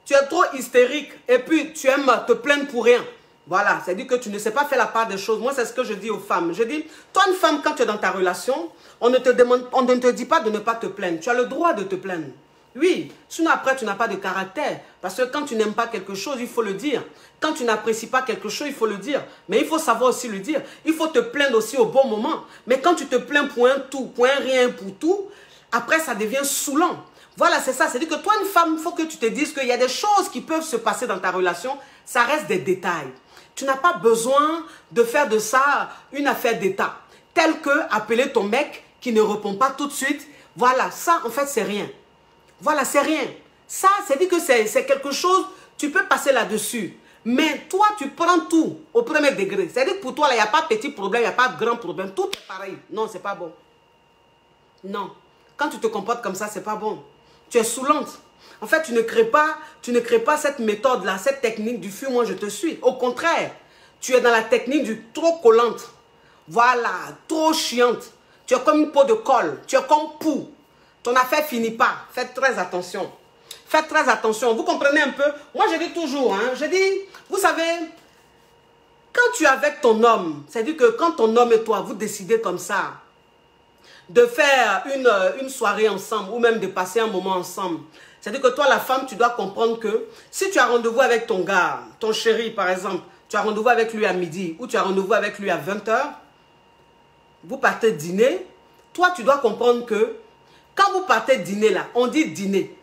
tu es trop hystérique et puis tu aimes te plaindre pour rien, voilà, c'est-à-dire que tu ne sais pas faire la part des choses. Moi, c'est ce que je dis aux femmes. Je dis, toi, une femme, quand tu es dans ta relation, on ne te dit pas de ne pas te plaindre. Tu as le droit de te plaindre. Oui, sinon après, tu n'as pas de caractère. Parce que quand tu n'aimes pas quelque chose, il faut le dire. Quand tu n'apprécies pas quelque chose, il faut le dire. Mais il faut savoir aussi le dire. Il faut te plaindre aussi au bon moment. Mais quand tu te plains pour un tout, pour un rien, pour tout, après, ça devient saoulant. Voilà, c'est ça. C'est-à-dire que toi, une femme, il faut que tu te dises qu'il y a des choses qui peuvent se passer dans ta relation. Ça reste des détails. Tu n'as pas besoin de faire de ça une affaire d'état. Tel que appeler ton mec qui ne répond pas tout de suite. Voilà, ça, en fait, c'est rien. Voilà, c'est rien. Ça, c'est dit que c'est quelque chose, tu peux passer là-dessus. Mais toi, tu prends tout au premier degré. C'est-à-dire que pour toi, il n'y a pas de petit problème, il n'y a pas de grand problème. Tout est pareil. Non, c'est pas bon. Non. Quand tu te comportes comme ça, c'est pas bon. Tu es saoulante. En fait, tu ne crées pas cette méthode-là, cette technique du fuis, moi je te suis. Au contraire, tu es dans la technique du trop collante. Voilà, trop chiante. Tu es comme une peau de colle. Tu es comme pou. Ton affaire finit pas. Faites très attention. Faites très attention. Vous comprenez un peu? Moi, je dis toujours, hein, je dis, vous savez, quand tu es avec ton homme, c'est-à-dire que quand ton homme et toi, vous décidez comme ça, de faire une soirée ensemble ou même de passer un moment ensemble, c'est-à-dire que toi, la femme, tu dois comprendre que si tu as rendez-vous avec ton gars, ton chéri, par exemple, tu as rendez-vous avec lui à midi ou tu as rendez-vous avec lui à 20 h, vous partez dîner, toi, tu dois comprendre que quand vous partez dîner là, on dit dîner.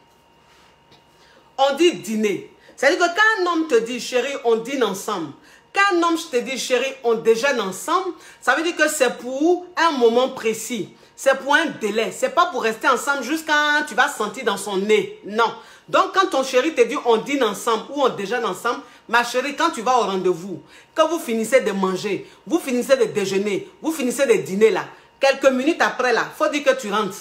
On dit dîner. C'est-à-dire que quand un homme te dit, chérie, on dîne ensemble. Quand un homme te dit, chérie, on déjeune ensemble, ça veut dire que c'est pour un moment précis. C'est pour un délai. C'est pas pour rester ensemble jusqu'à tu vas sentir dans son nez. Non. Donc, quand ton chéri te dit, on dîne ensemble ou on déjeune ensemble, ma chérie, quand tu vas au rendez-vous, quand vous finissez de manger, vous finissez de déjeuner, vous finissez de dîner là, quelques minutes après là, il faut dire que tu rentres.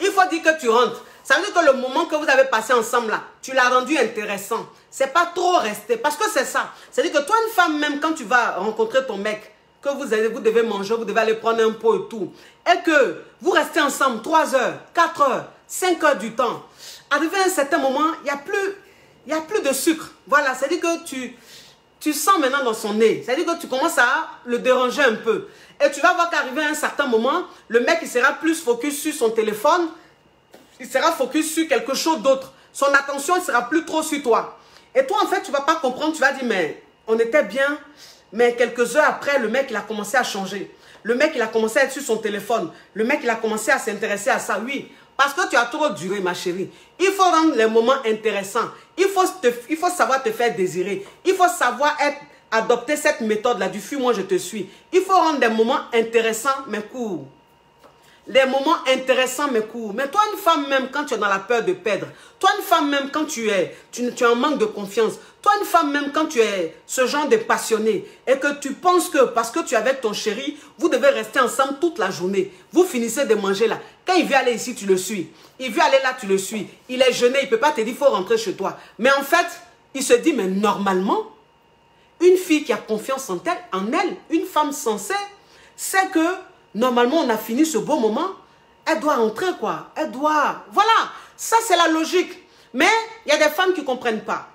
Il faut dire que tu rentres. Ça veut dire que le moment que vous avez passé ensemble là, tu l'as rendu intéressant. C'est pas trop resté. Parce que c'est ça. C'est-à-dire que toi, une femme, même quand tu vas rencontrer ton mec, que vous devez manger, vous devez aller prendre un pot et tout, et que vous restez ensemble 3 heures, 4 heures, 5 heures du temps, arrivé à un certain moment, il n'y a plus de sucre. Voilà, c'est-à-dire que tu sens maintenant dans son nez. C'est-à-dire que tu commences à le déranger un peu. Et tu vas voir qu'arrivé à un certain moment, le mec, il sera plus focus sur son téléphone, il sera focus sur quelque chose d'autre. Son attention ne sera plus trop sur toi. Et toi, en fait, tu ne vas pas comprendre. Tu vas dire, mais on était bien. Mais quelques heures après, le mec, il a commencé à changer. Le mec, il a commencé à être sur son téléphone. Le mec, il a commencé à s'intéresser à ça. Oui, parce que tu as trop duré, ma chérie. Il faut rendre les moments intéressants. Il faut savoir te faire désirer. Il faut savoir adopter cette méthode-là du fuis, moi je te suis. Il faut rendre des moments intéressants, mais courts. Les moments intéressants, mais courts. Mais toi, une femme, même quand tu es dans la peur de perdre, toi, une femme, même quand tu es en manque de confiance, toi, une femme, même quand tu es ce genre de passionné et que tu penses que parce que tu es avec ton chéri, vous devez rester ensemble toute la journée. Vous finissez de manger là. Quand il veut aller ici, tu le suis. Il veut aller là, tu le suis. Il est jeûné, il ne peut pas te dire, il faut rentrer chez toi. Mais en fait, il se dit, mais normalement, une fille qui a confiance en elle, une femme sensée, sait que normalement, on a fini ce beau moment. Elle doit rentrer, quoi. Elle doit... Voilà. Ça, c'est la logique. Mais il y a des femmes qui ne comprennent pas.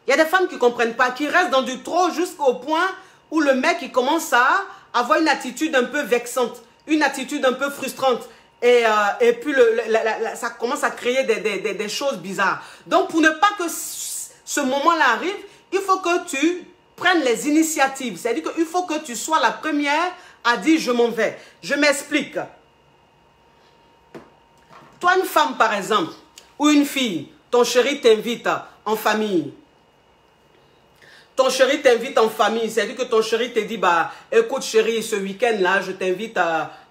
Il y a des femmes qui ne comprennent pas, qui restent dans du trop jusqu'au point où le mec, il commence à avoir une attitude un peu vexante, une attitude un peu frustrante. Et puis, ça commence à créer des choses bizarres. Donc, pour ne pas que ce moment-là arrive, il faut que tu prennes les initiatives. C'est-à-dire qu'il faut que tu sois la première à dire je m'en vais. Je m'explique. Toi, une femme, par exemple, ou une fille, ton chéri t'invite en famille. Ton chéri t'invite en famille. C'est-à-dire que ton chéri te dit, bah, écoute chéri, ce week-end-là, je t'invite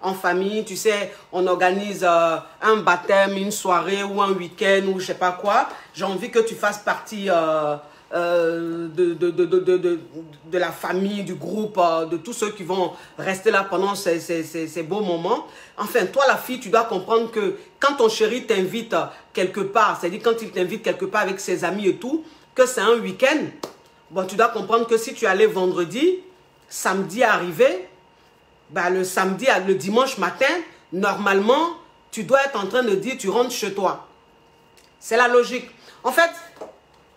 en famille. Tu sais, on organise un baptême, une soirée ou un week-end ou je sais pas quoi. J'ai envie que tu fasses partie de la famille, du groupe, de tous ceux qui vont rester là pendant ces beaux moments. Enfin, toi, la fille, tu dois comprendre que quand ton chéri t'invite quelque part, c'est-à-dire quand il t'invite quelque part avec ses amis et tout, que c'est un week-end, bon, tu dois comprendre que si tu allais vendredi, samedi arrivé, bah, le dimanche matin, normalement, tu dois être en train de dire, tu rentres chez toi. C'est la logique. En fait,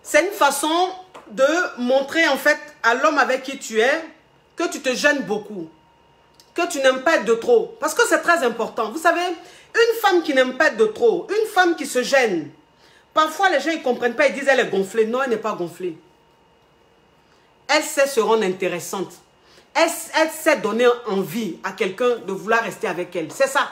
c'est une façon de montrer en fait à l'homme avec qui tu es que tu te gênes beaucoup, que tu n'aimes pas être de trop. Parce que c'est très important. Vous savez, une femme qui n'aime pas être de trop, une femme qui se gêne, parfois les gens ne comprennent pas, ils disent elle est gonflée. Non, elle n'est pas gonflée. Elle sait se rendre intéressante. Elle sait donner envie à quelqu'un de vouloir rester avec elle. C'est ça.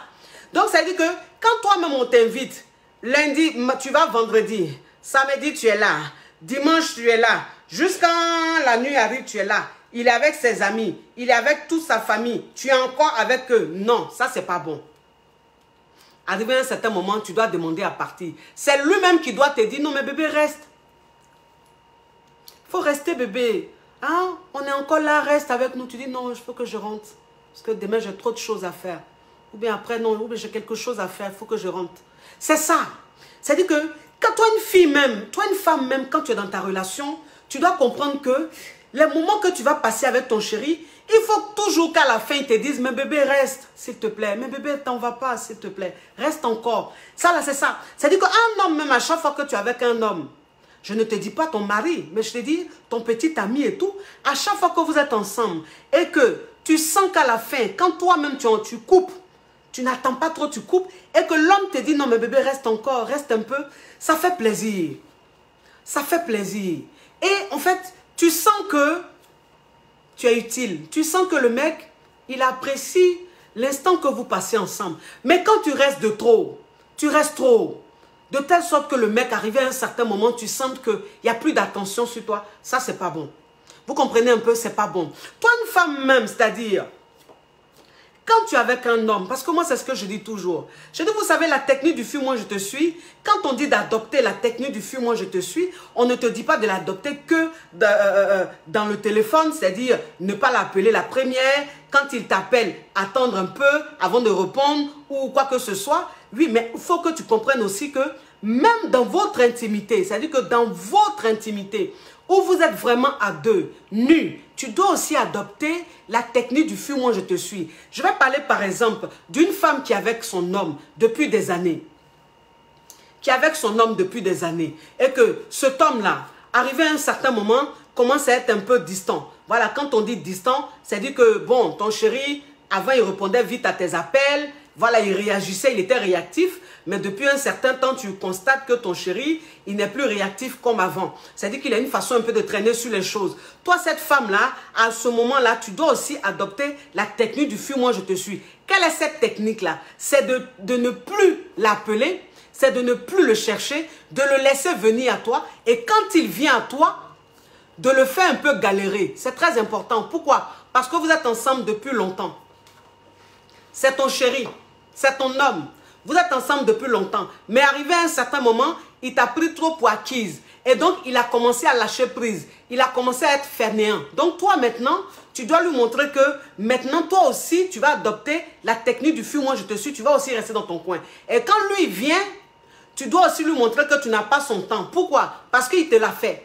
Donc, ça veut dire que quand toi-même on t'invite, lundi, tu vas vendredi, samedi, tu es là, dimanche, tu es là, jusqu'à la nuit arrive, tu es là. il est avec ses amis, il est avec toute sa famille, tu es encore avec eux. Non, ça c'est pas bon. Arrivé à un certain moment, tu dois demander à partir. C'est lui-même qui doit te dire, non mais bébé reste. Il faut rester bébé. Hein? On est encore là, reste avec nous. Tu dis, non, il faut que je rentre. Parce que demain j'ai trop de choses à faire. Ou bien après, non, ou bien j'ai quelque chose à faire, il faut que je rentre. C'est ça. C'est-à-dire que quand toi une fille même, toi une femme même, quand tu es dans ta relation, tu dois comprendre que les moments que tu vas passer avec ton chéri, il faut toujours qu'à la fin, ils te disent, mais bébé, reste, s'il te plaît. Mais bébé, t'en vas pas, s'il te plaît. Reste encore. Ça, là, c'est ça. C'est-à-dire qu'un homme, même à chaque fois que tu es avec un homme, je ne te dis pas ton mari, mais je te dis ton petit ami et tout, à chaque fois que vous êtes ensemble et que tu sens qu'à la fin, quand toi-même tu coupes, tu n'attends pas trop, tu coupes, et que l'homme te dit, non, mais bébé, reste encore, reste un peu, ça fait plaisir. Ça fait plaisir. Et en fait, tu sens que tu es utile. Tu sens que le mec, il apprécie l'instant que vous passez ensemble. Mais quand tu restes de trop, tu restes trop. De telle sorte que le mec, arrivé à un certain moment, tu sens qu'il n'y a plus d'attention sur toi. Ça, c'est pas bon. Vous comprenez un peu, c'est pas bon. Toi, une femme même, c'est-à-dire, quand tu es avec un homme, parce que moi, c'est ce que je dis toujours. Je dis, vous savez, la technique du fuis-moi, je te suis. Quand on dit d'adopter la technique du fuis-moi, je te suis, on ne te dit pas de l'adopter que dans le téléphone, c'est-à-dire ne pas l'appeler la première. Quand il t'appelle, attendre un peu avant de répondre ou quoi que ce soit. Oui, mais il faut que tu comprennes aussi que même dans votre intimité, c'est-à-dire que dans votre intimité, où vous êtes vraiment à deux, nus, tu dois aussi adopter la technique du fuis-moi, je te suis. Je vais parler par exemple d'une femme qui est avec son homme depuis des années. Qui est avec son homme depuis des années. Et que cet homme-là, arrivé à un certain moment, commence à être un peu distant. Voilà, quand on dit distant, c'est-à-dire que, bon, ton chéri, avant il répondait vite à tes appels, voilà, il réagissait, il était réactif. Mais depuis un certain temps, tu constates que ton chéri, il n'est plus réactif comme avant. C'est-à-dire qu'il a une façon un peu de traîner sur les choses. Toi, cette femme-là, à ce moment-là, tu dois aussi adopter la technique du fuis-moi, je te suis. Quelle est cette technique-là? C'est de ne plus l'appeler, c'est de ne plus le chercher, de le laisser venir à toi. Et quand il vient à toi, de le faire un peu galérer. C'est très important. Pourquoi? Parce que vous êtes ensemble depuis longtemps. C'est ton chéri, c'est ton homme. Vous êtes ensemble depuis longtemps. Mais arrivé à un certain moment, il t'a pris trop pour acquise. Et donc, il a commencé à lâcher prise. Il a commencé à être fainéant. Donc, toi, maintenant, tu dois lui montrer que maintenant, toi aussi, tu vas adopter la technique du fuis-moi, je te suis. Tu vas aussi rester dans ton coin. Et quand lui vient, tu dois aussi lui montrer que tu n'as pas son temps. Pourquoi? Parce qu'il te l'a fait.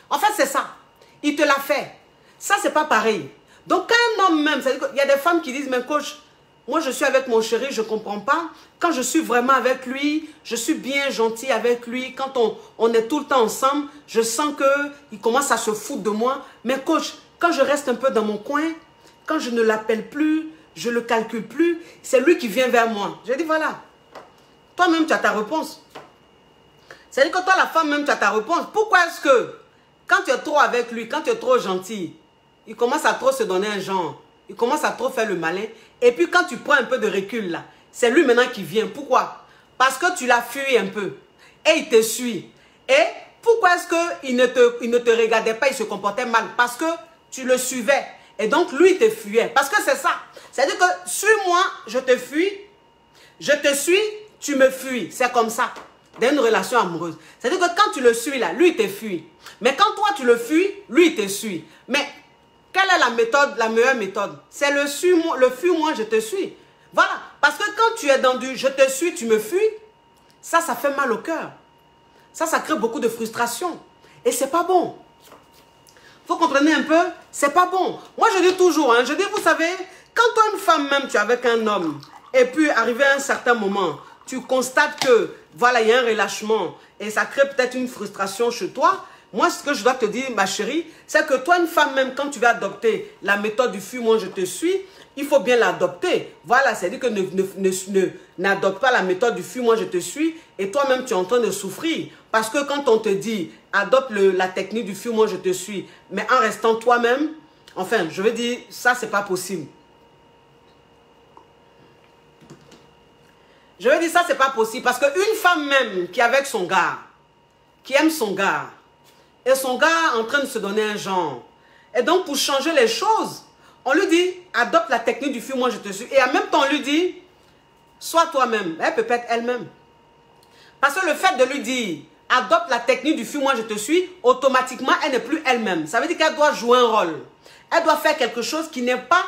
En fait, c'est ça. Il te l'a fait. Ça, c'est pas pareil. Donc, quand un homme même, c'est-à-dire qu'il y a des femmes qui disent, mais coach, moi, je suis avec mon chéri, je ne comprends pas. Quand je suis vraiment avec lui, je suis bien gentil avec lui. Quand on est tout le temps ensemble, je sens qu'il commence à se foutre de moi. Mais coach, quand je reste un peu dans mon coin, quand je ne l'appelle plus, je ne le calcule plus, c'est lui qui vient vers moi. J'ai dit, voilà, toi-même, tu as ta réponse. C'est-à-dire que toi, la femme, même, tu as ta réponse. Pourquoi est-ce que, quand tu es trop avec lui, quand tu es trop gentil, il commence à trop se donner un genre, il commence à trop faire le malin. Et puis quand tu prends un peu de recul là, c'est lui maintenant qui vient. Pourquoi? Parce que tu l'as fui un peu. Et il te suit. Et pourquoi est-ce qu'il ne te regardait pas, il se comportait mal? Parce que tu le suivais. Et donc lui, il te fuyait. Parce que c'est ça. C'est-à-dire que suis-moi, je te fuis. Je te suis, tu me fuis. C'est comme ça. Dans une relation amoureuse. C'est-à-dire que quand tu le suis là, lui, il te fuit. Mais quand toi, tu le fuis, lui, il te suit. Mais quelle est la méthode, la meilleure méthode? C'est le fuis-moi, je te suis. Voilà. Parce que quand tu es dans du je te suis, tu me fuis, ça fait mal au cœur. Ça crée beaucoup de frustration. Et c'est pas bon. Vous comprenez un peu? C'est pas bon. Moi, je dis toujours, hein, je dis, vous savez, quand toi, une femme même, tu es avec un homme, et puis arrivé à un certain moment, tu constates que, voilà, il y a un relâchement, et ça crée peut-être une frustration chez toi. Moi, ce que je dois te dire, ma chérie, c'est que toi, une femme, même quand tu vas adopter la méthode du fuis-moi, je te suis, il faut bien l'adopter. Voilà, c'est-à-dire que n'adopte pas la méthode du fuis-moi, je te suis, et toi-même, tu es en train de souffrir. Parce que quand on te dit, adopte la technique du fuis-moi, je te suis, mais en restant toi-même, enfin, je veux dire, ça, c'est pas possible. Je veux dire, ça, c'est pas possible. Parce qu'une femme même qui est avec son gars, qui aime son gars, et son gars en train de se donner un genre, Et donc, pour changer les choses, on lui dit, adopte la technique du fuis-moi, je te suis. Et en même temps, on lui dit, sois toi-même. Elle peut pas être elle-même. Parce que le fait de lui dire, adopte la technique du fuis-moi, je te suis, automatiquement, elle n'est plus elle-même. Ça veut dire qu'elle doit jouer un rôle. Elle doit faire quelque chose qui n'est pas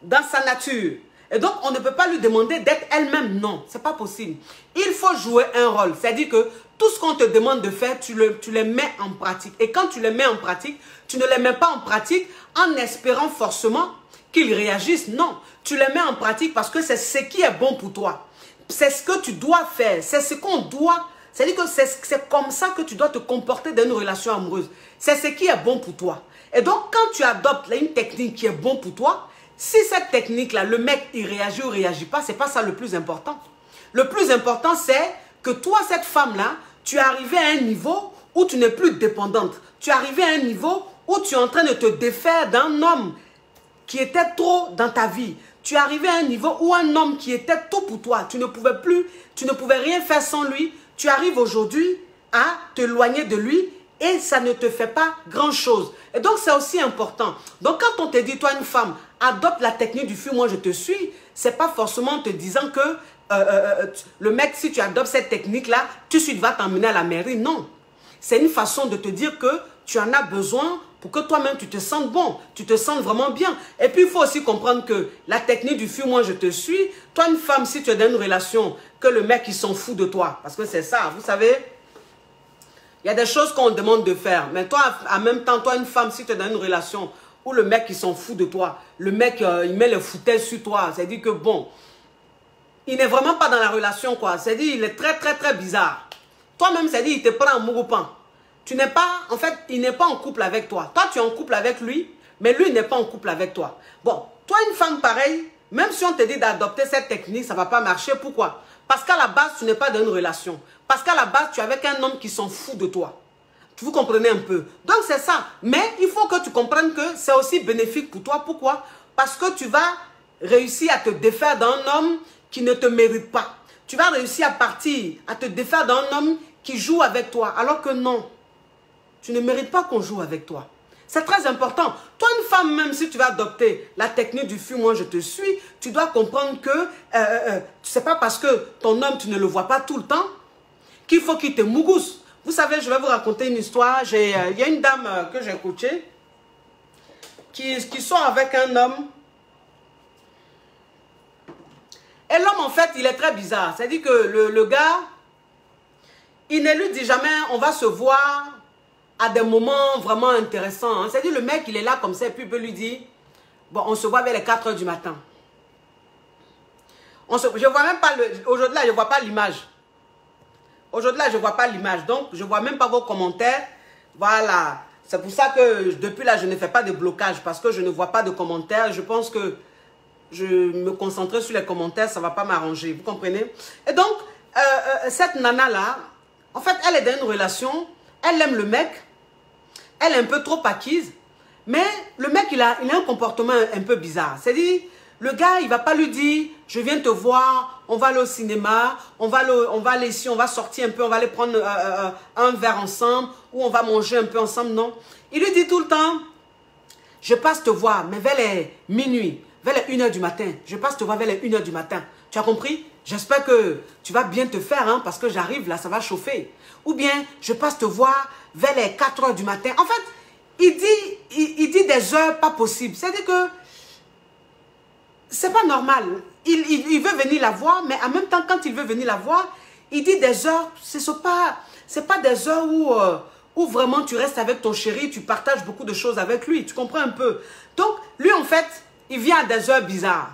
dans sa nature. Et donc, on ne peut pas lui demander d'être elle-même. Non, ce n'est pas possible. Il faut jouer un rôle. C'est-à-dire que tout ce qu'on te demande de faire, tu les mets en pratique. Et quand tu les mets en pratique, tu ne les mets pas en pratique en espérant forcément qu'ils réagissent. Non, tu les mets en pratique parce que c'est ce qui est bon pour toi. C'est ce que tu dois faire. C'est ce qu'on doit. C'est-à-dire que c'est comme ça que tu dois te comporter dans une relation amoureuse. C'est ce qui est bon pour toi. Et donc, quand tu adoptes une technique qui est bon pour toi, si cette technique-là, le mec, il réagit ou ne réagit pas, ce n'est pas ça le plus important. Le plus important, c'est que toi, cette femme-là, tu es arrivé à un niveau où tu n'es plus dépendante. Tu es arrivé à un niveau où tu es en train de te défaire d'un homme qui était trop dans ta vie. Tu es arrivé à un niveau où un homme qui était tout pour toi, tu ne pouvais rien faire sans lui. Tu arrives aujourd'hui à t'éloigner de lui et ça ne te fait pas grand-chose. Et donc, c'est aussi important. Donc, quand on te dit, toi, une femme, adopte la technique du fuis-moi, je te suis, c'est pas forcément en te disant que le mec, si tu adoptes cette technique-là, tout de suite va t'emmener à la mairie. Non. C'est une façon de te dire que tu en as besoin pour que toi-même, tu te sentes bon, tu te sentes vraiment bien. Et puis, il faut aussi comprendre que la technique du fuis-moi, je te suis, toi, une femme, si tu es dans une relation, que le mec, il s'en fout de toi, parce que c'est ça, vous savez, il y a des choses qu'on demande de faire. Mais toi, en même temps, toi, une femme, si tu es dans une relation où le mec, il s'en fout de toi, le mec, il met les foutaises sur toi, c'est-à-dire que bon, il n'est vraiment pas dans la relation, quoi. C'est-à-dire, il est très, très, très bizarre. Toi-même, c'est-à-dire, il te prend en mouroupant. Tu n'es pas, en fait, il n'est pas en couple avec toi. Toi, tu es en couple avec lui, mais lui n'est pas en couple avec toi. Bon, toi, une femme pareille, même si on te dit d'adopter cette technique, ça ne va pas marcher. Pourquoi? Parce qu'à la base, tu n'es pas dans une relation. Parce qu'à la base, tu es avec un homme qui s'en fout de toi. Vous comprenez un peu? Donc, c'est ça. Mais il faut que tu comprennes que c'est aussi bénéfique pour toi. Pourquoi? Parce que tu vas réussir à te défaire d'un homme qui ne te mérite pas. Tu vas réussir à partir, à te défaire d'un homme qui joue avec toi. Alors que non, tu ne mérites pas qu'on joue avec toi. C'est très important. Toi, une femme, même si tu vas adopter la technique du fuis-moi, je te suis, tu dois comprendre que ce n'est pas parce que ton homme, tu ne le vois pas tout le temps, qu'il faut qu'il te mougousse. Vous savez, je vais vous raconter une histoire. Il y a une dame que j'ai coachée qui sort avec un homme. Et l'homme, en fait, il est très bizarre. C'est-à-dire que le gars, il ne lui dit jamais, on va se voir à des moments vraiment intéressants. Hein. C'est-à-dire, le mec, il est là comme ça, et puis il peut lui dire, bon, on se voit vers les 4 h du matin. Je vois même pas, aujourd'hui là, je ne vois pas l'image. Aujourd'hui là, je ne vois pas l'image. Donc, je ne vois même pas vos commentaires. Voilà. C'est pour ça que depuis là, je ne fais pas de blocage, parce que je ne vois pas de commentaires. Je pense que je me concentrer sur les commentaires, ça ne va pas m'arranger. Vous comprenez? Et donc, cette nana-là, en fait, elle est dans une relation, elle aime le mec, elle est un peu trop acquise, mais le mec, il a un comportement un peu bizarre. C'est-à-dire, le gars, il ne va pas lui dire, je viens te voir, on va aller au cinéma, on va aller ici, on va sortir un peu, on va aller prendre un verre ensemble, ou on va manger un peu ensemble, non. Il lui dit tout le temps, je passe te voir, mais vers les minuit, vers les 1 h du matin, je passe te voir vers les 1 h du matin. Tu as compris? J'espère que tu vas bien te faire, hein, parce que j'arrive là, ça va chauffer. Ou bien, je passe te voir vers les 4 h du matin. En fait, il dit des heures pas possibles. C'est-à-dire que c'est pas normal. Il veut venir la voir, mais en même temps, quand il veut venir la voir, il dit des heures, c'est pas des heures où vraiment tu restes avec ton chéri, tu partages beaucoup de choses avec lui. Tu comprends un peu? Donc, lui, en fait, il vient à des heures bizarres.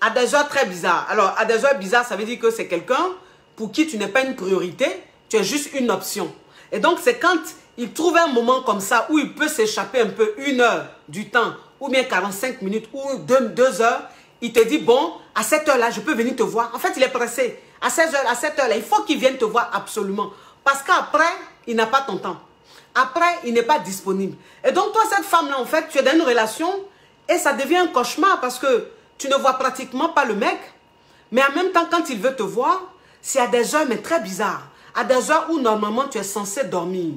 À des heures très bizarres. Alors, à des heures bizarres, ça veut dire que c'est quelqu'un pour qui tu n'es pas une priorité, tu es juste une option. Et donc, c'est quand il trouve un moment comme ça où il peut s'échapper un peu 1 heure du temps, ou bien 45 minutes, ou 2 heures, il te dit, bon, à cette heure-là, je peux venir te voir. En fait, il est pressé. À 16 heures, à cette heure-là, il faut qu'il vienne te voir absolument. Parce qu'après, il n'a pas ton temps. Après, il n'est pas disponible. Et donc, toi, cette femme-là, en fait, tu es dans une relation et ça devient un cauchemar parce que tu ne vois pratiquement pas le mec. Mais en même temps, quand il veut te voir, c'est à des heures, mais très bizarres. À des heures où, normalement, tu es censé dormir.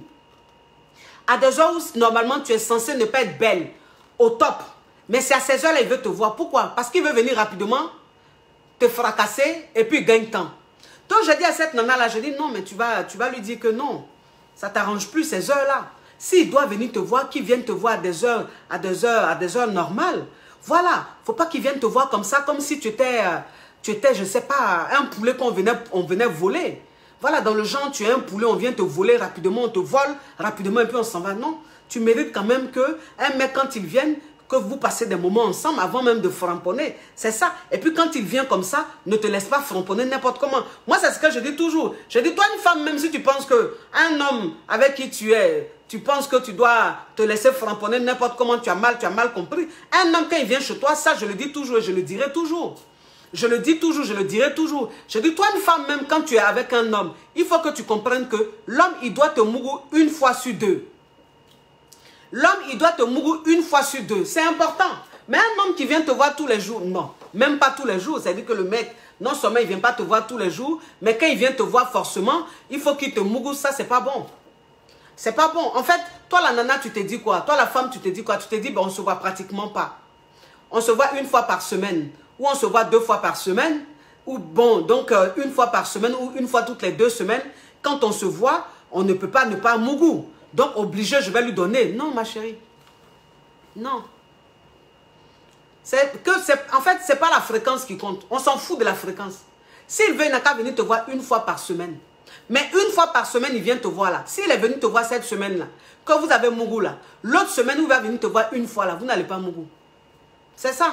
à des heures où normalement tu es censé ne pas être belle, au top. Mais c'est à ces heures-là il veut te voir. Pourquoi? Parce qu'il veut venir rapidement te fracasser et puis il gagne temps. Donc je dis à cette nana-là, je dis non, mais tu vas lui dire que non. Ça ne t'arrange plus ces heures-là. S'il doit venir te voir, qu'il vienne te voir à des heures normales. Voilà, il ne faut pas qu'il vienne te voir comme ça, comme si tu étais, je ne sais pas, un poulet qu'on venait voler. Voilà, dans le genre, tu es un poulet, on vient te voler rapidement, on te vole rapidement et puis on s'en va. Non, tu mérites quand même qu'un mec, quand il vienne, que vous passez des moments ensemble avant même de framponner. C'est ça. Et puis quand il vient comme ça, ne te laisse pas framponner n'importe comment. Moi, c'est ce que je dis toujours. Je dis, toi, une femme, même si tu penses qu'un homme avec qui tu es, tu penses que tu dois te laisser framponner n'importe comment, tu as mal compris. Un homme, quand il vient chez toi, ça, je le dis toujours et je le dirai toujours. Je le dis toujours, je le dirai toujours. Je dis, toi, une femme, même quand tu es avec un homme, il faut que tu comprennes que l'homme, il doit te mourir une fois sur deux. L'homme, il doit te mourir une fois sur deux. C'est important. Mais un homme qui vient te voir tous les jours, non. Même pas tous les jours. C'est-à-dire que le mec, non seulement il ne vient pas te voir tous les jours, mais quand il vient te voir forcément, il faut qu'il te mouille. Ça, c'est pas bon. C'est pas bon. En fait, toi, la nana, tu te dis quoi? Toi, la femme, tu te dis quoi? Tu te dis, ben, on ne se voit pratiquement pas. On se voit une fois par semaine. Ou on se voit 2 fois par semaine. Ou bon, donc une fois par semaine ou une fois toutes les 2 semaines. Quand on se voit, on ne peut pas ne pas mouiller. Donc, obligé, je vais lui donner. Non, ma chérie. Non. En fait, ce n'est pas la fréquence qui compte. On s'en fout de la fréquence. S'il veut, il n'a qu'à venir te voir une fois par semaine. Mais une fois par semaine, il vient te voir là. S'il est venu te voir cette semaine-là, quand vous avez mougou là, l'autre semaine, il va venir te voir une fois là, vous n'allez pas mougou. C'est ça.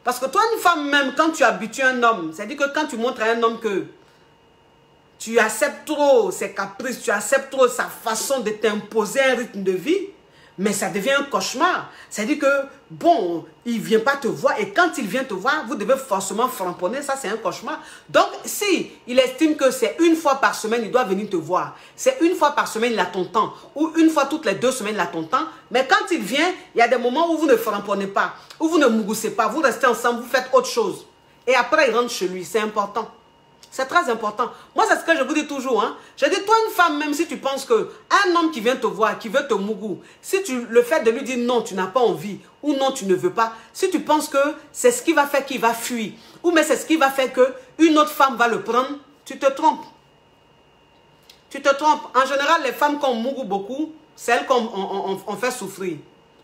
Parce que toi, une femme même, quand tu habitues un homme, c'est-à-dire que quand tu montres à un homme que tu acceptes trop ses caprices, tu acceptes trop sa façon de t'imposer un rythme de vie, mais ça devient un cauchemar. C'est-à-dire que, bon, il ne vient pas te voir et quand il vient te voir, vous devez forcément framponner, ça c'est un cauchemar. Donc, si il estime que c'est une fois par semaine, il doit venir te voir, c'est une fois par semaine, il a ton temps, ou une fois toutes les 2 semaines, il a ton temps, mais quand il vient, il y a des moments où vous ne framponnez pas, où vous ne mougoussez pas, vous restez ensemble, vous faites autre chose. Et après, il rentre chez lui, c'est important. C'est très important. Moi, c'est ce que je vous dis toujours. Hein. Je dis, toi, une femme, même si tu penses qu'un homme qui vient te voir, qui veut te mougou, si tu le fait de lui dire non, tu n'as pas envie, ou non, tu ne veux pas, si tu penses que c'est ce qui va faire qu'il va fuir, ou mais c'est ce qui va faire qu'une autre femme va le prendre, tu te trompes. Tu te trompes. En général, les femmes qu'on mougou beaucoup, c'est elles qu'on fait souffrir.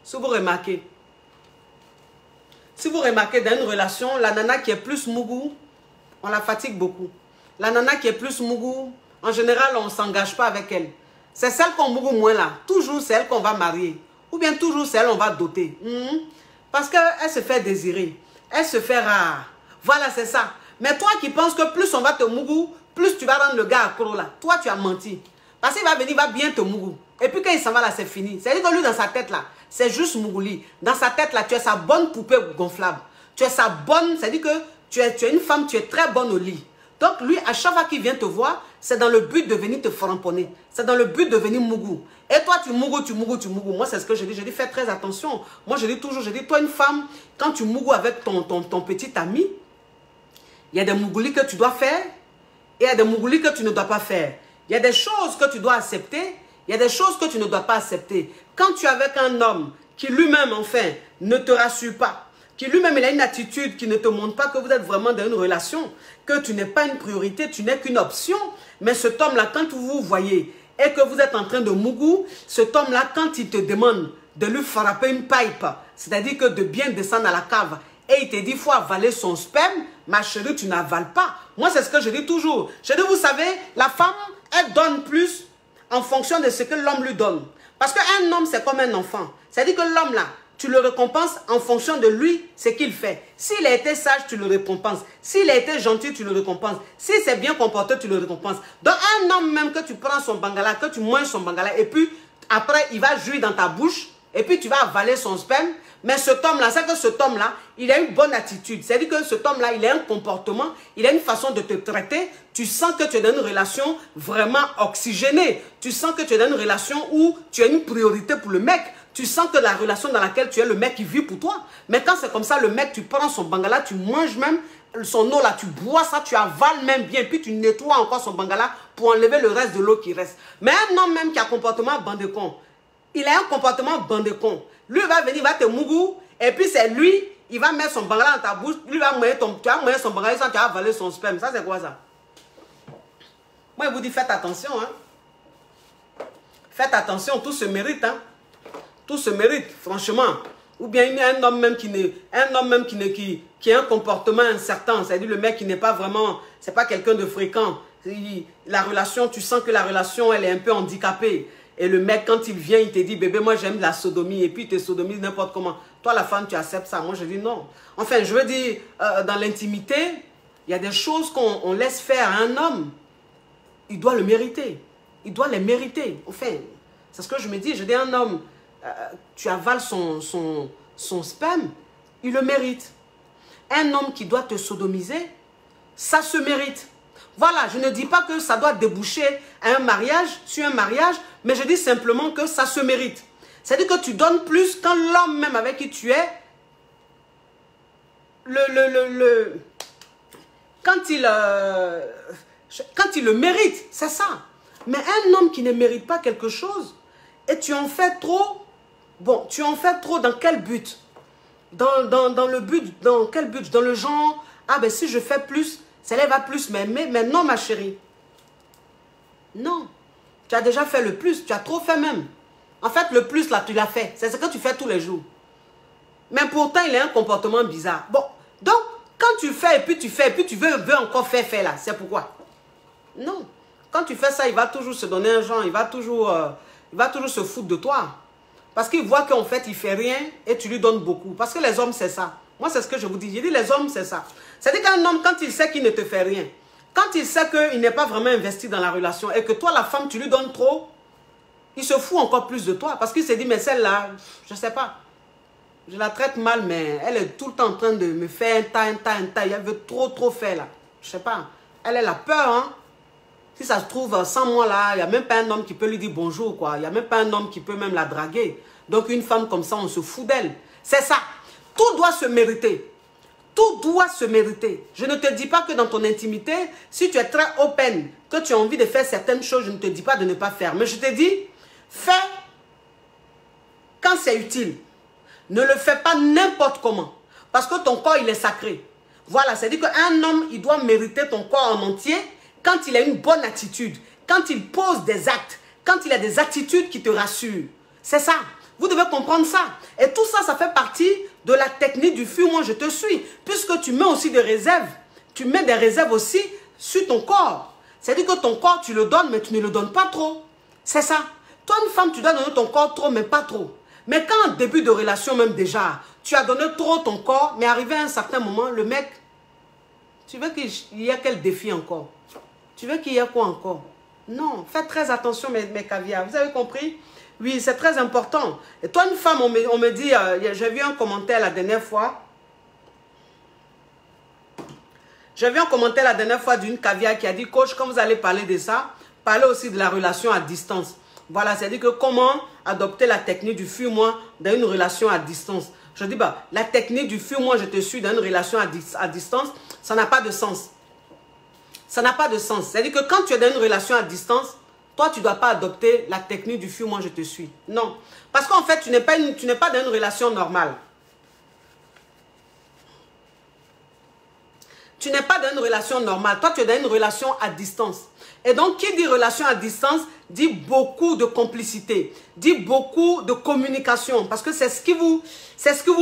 Si vous remarquez. Si vous remarquez dans une relation, la nana qui est plus mougou, on la fatigue beaucoup. La nana qui est plus mougou, en général, on ne s'engage pas avec elle. C'est celle qu'on mougou moins là. Toujours c'est elle qu'on va marier. Ou bien toujours c'est elle qu'on va doter. Parce qu'elle se fait désirer. Elle se fait rare. Voilà, c'est ça. Mais toi qui penses que plus on va te mougou, plus tu vas rendre le gars accro là. Toi, tu as menti. Parce qu'il va venir, il va bien te mougou. Et puis quand il s'en va là, c'est fini. C'est-à-dire que lui, dans sa tête là, c'est juste mougouli. Dans sa tête là, tu as sa bonne poupée gonflable. Tu as sa bonne, c'est-à-dire que tu es une femme, tu es très bonne au lit. Donc lui, à chaque fois qu'il vient te voir, c'est dans le but de venir te framponner. C'est dans le but de venir mougou. Et toi, tu mougou, tu mougou, tu mougou. Moi, c'est ce que je dis. Je dis, fais très attention. Moi, je dis toujours, je dis, toi, une femme, quand tu mougou avec ton petit ami, il y a des mougoulis que tu dois faire et il y a des mougoulis que tu ne dois pas faire. Il y a des choses que tu dois accepter, il y a des choses que tu ne dois pas accepter. Quand tu es avec un homme qui lui-même, enfin, ne te rassure pas, qui lui-même il a une attitude qui ne te montre pas que vous êtes vraiment dans une relation, que tu n'es pas une priorité, tu n'es qu'une option. Mais cet homme-là, quand vous vous voyez et que vous êtes en train de mougou, cet homme-là, quand il te demande de lui frapper une pipe, c'est-à-dire que de bien descendre à la cave, et il te dit, il faut avaler son sperme, ma chérie, tu n'avales pas. Moi, c'est ce que je dis toujours. Je dis, vous savez, la femme, elle donne plus en fonction de ce que l'homme lui donne. Parce qu'un homme, c'est comme un enfant. C'est-à-dire que l'homme, là, tu le récompenses en fonction de lui, ce qu'il fait. S'il a été sage, tu le récompenses. S'il a été gentil, tu le récompenses. S'il s'est bien comporté, tu le récompenses. Donc, un homme même que tu prends son bangala, que tu manges son bangala, et puis, après, il va jouir dans ta bouche, et puis tu vas avaler son sperme. Mais cet homme-là, c'est que cet homme-là, il a une bonne attitude. C'est-à-dire que cet homme-là, il a un comportement, il a une façon de te traiter. Tu sens que tu es dans une relation vraiment oxygénée. Tu sens que tu es dans une relation où tu as une priorité pour le mec. Tu sens que la relation dans laquelle tu es, le mec, il vit pour toi. Mais quand c'est comme ça, le mec, tu prends son bangala, tu manges même son eau là, tu bois ça, tu avales même bien, puis tu nettoies encore son bangala pour enlever le reste de l'eau qui reste. Mais un homme même qui a un comportement bandecon, il a un comportement bandecon. Lui va venir, il va te mougou, et puis c'est lui, il va mettre son bangala dans ta bouche, lui va moyer tu vas moyer son bangala, tu vas avaler son sperme. Ça, c'est quoi ça? Moi, je vous dis, faites attention. Hein. Faites attention, tout se mérite. Hein. Tout se mérite, franchement. Ou bien il y a un homme même qui a un comportement incertain. C'est-à-dire le mec qui n'est pas vraiment, c'est pas quelqu'un de fréquent. La relation, tu sens que la relation, elle est un peu handicapée. Et le mec, quand il vient, il te dit, bébé, moi j'aime la sodomie. Et puis il te sodomise n'importe comment. Toi, la femme, tu acceptes ça. Moi, je dis non. Enfin, je veux dire, dans l'intimité, il y a des choses qu'on laisse faire à un homme. Il doit le mériter. Il doit les mériter. Enfin, c'est ce que je me dis. Je dis, un homme, tu avales son sperme, il le mérite. Un homme qui doit te sodomiser, ça se mérite. Voilà, je ne dis pas que ça doit déboucher à un mariage, sur un mariage, mais je dis simplement que ça se mérite. C'est-à-dire que tu donnes plus quand l'homme même avec qui tu es, quand il le mérite, c'est ça. Mais un homme qui ne mérite pas quelque chose, et tu en fais trop, bon, tu en fais trop dans quel but? Dans le but, dans quel but? Dans le genre, ah ben si je fais plus, ça va plus m'aimer. Mais non, ma chérie. Non. Tu as déjà fait le plus, tu as trop fait même. En fait, le plus là, tu l'as fait. C'est ce que tu fais tous les jours. Mais pourtant, il a un comportement bizarre. Bon, donc, quand tu fais et puis tu fais, et puis tu veux encore faire là, c'est pourquoi? Non. Quand tu fais ça, il va toujours se donner un genre, il va toujours se foutre de toi. Parce qu'il voit qu'en fait, il ne fait rien et tu lui donnes beaucoup. Parce que les hommes, c'est ça. Moi, c'est ce que je vous dis. J'ai dit, les hommes, c'est ça. C'est-à-dire qu'un homme, quand il sait qu'il ne te fait rien, quand il sait qu'il n'est pas vraiment investi dans la relation et que toi, la femme, tu lui donnes trop, il se fout encore plus de toi. Parce qu'il s'est dit, mais celle-là, je ne sais pas. Je la traite mal, mais elle est tout le temps en train de me faire un tas. Elle veut trop faire, là. Je ne sais pas. Elle a peur, hein. Si ça se trouve, sans moi là, il n'y a même pas un homme qui peut lui dire bonjour, quoi. Il n'y a même pas un homme qui peut même la draguer. Donc une femme comme ça, on se fout d'elle. C'est ça. Tout doit se mériter. Tout doit se mériter. Je ne te dis pas que dans ton intimité, si tu es très open, que tu as envie de faire certaines choses, je ne te dis pas de ne pas faire. Mais je te dis, fais quand c'est utile. Ne le fais pas n'importe comment. Parce que ton corps, il est sacré. Voilà, c'est-à-dire qu'un homme, il doit mériter ton corps en entier quand il a une bonne attitude, quand il pose des actes, quand il a des attitudes qui te rassurent. C'est ça. Vous devez comprendre ça. Et tout ça, ça fait partie de la technique du fuis-moi, je te suis. Puisque tu mets aussi des réserves. Tu mets des réserves aussi sur ton corps. C'est-à-dire que ton corps, tu le donnes, mais tu ne le donnes pas trop. C'est ça. Toi, une femme, tu dois donner ton corps trop, mais pas trop. Mais quand en début de relation même déjà, tu as donné trop ton corps, mais arrivé à un certain moment, le mec, tu veux qu'il y ait quel défi encore? Tu veux qu'il y ait quoi encore? Non, faites très attention mes caviars. Vous avez compris? Oui, c'est très important. Et toi, une femme, on me dit, j'ai vu un commentaire la dernière fois. J'ai vu un commentaire la dernière fois d'une caviar qui a dit, coach, quand vous allez parler de ça, parlez aussi de la relation à distance. Voilà, c'est-à-dire que comment adopter la technique du fuis-moi dans une relation à distance. Je dis, bah, la technique du fuis-moi, je te suis dans une relation à distance, ça n'a pas de sens. Ça n'a pas de sens. C'est-à-dire que quand tu es dans une relation à distance, toi, tu ne dois pas adopter la technique du fuis-moi, je te suis. Non. Parce qu'en fait, tu n'es pas dans une relation normale. Tu n'es pas dans une relation normale. Toi, tu es dans une relation à distance. Et donc, qui dit relation à distance, dit beaucoup de complicité, dit beaucoup de communication. Parce que c'est ce qui vous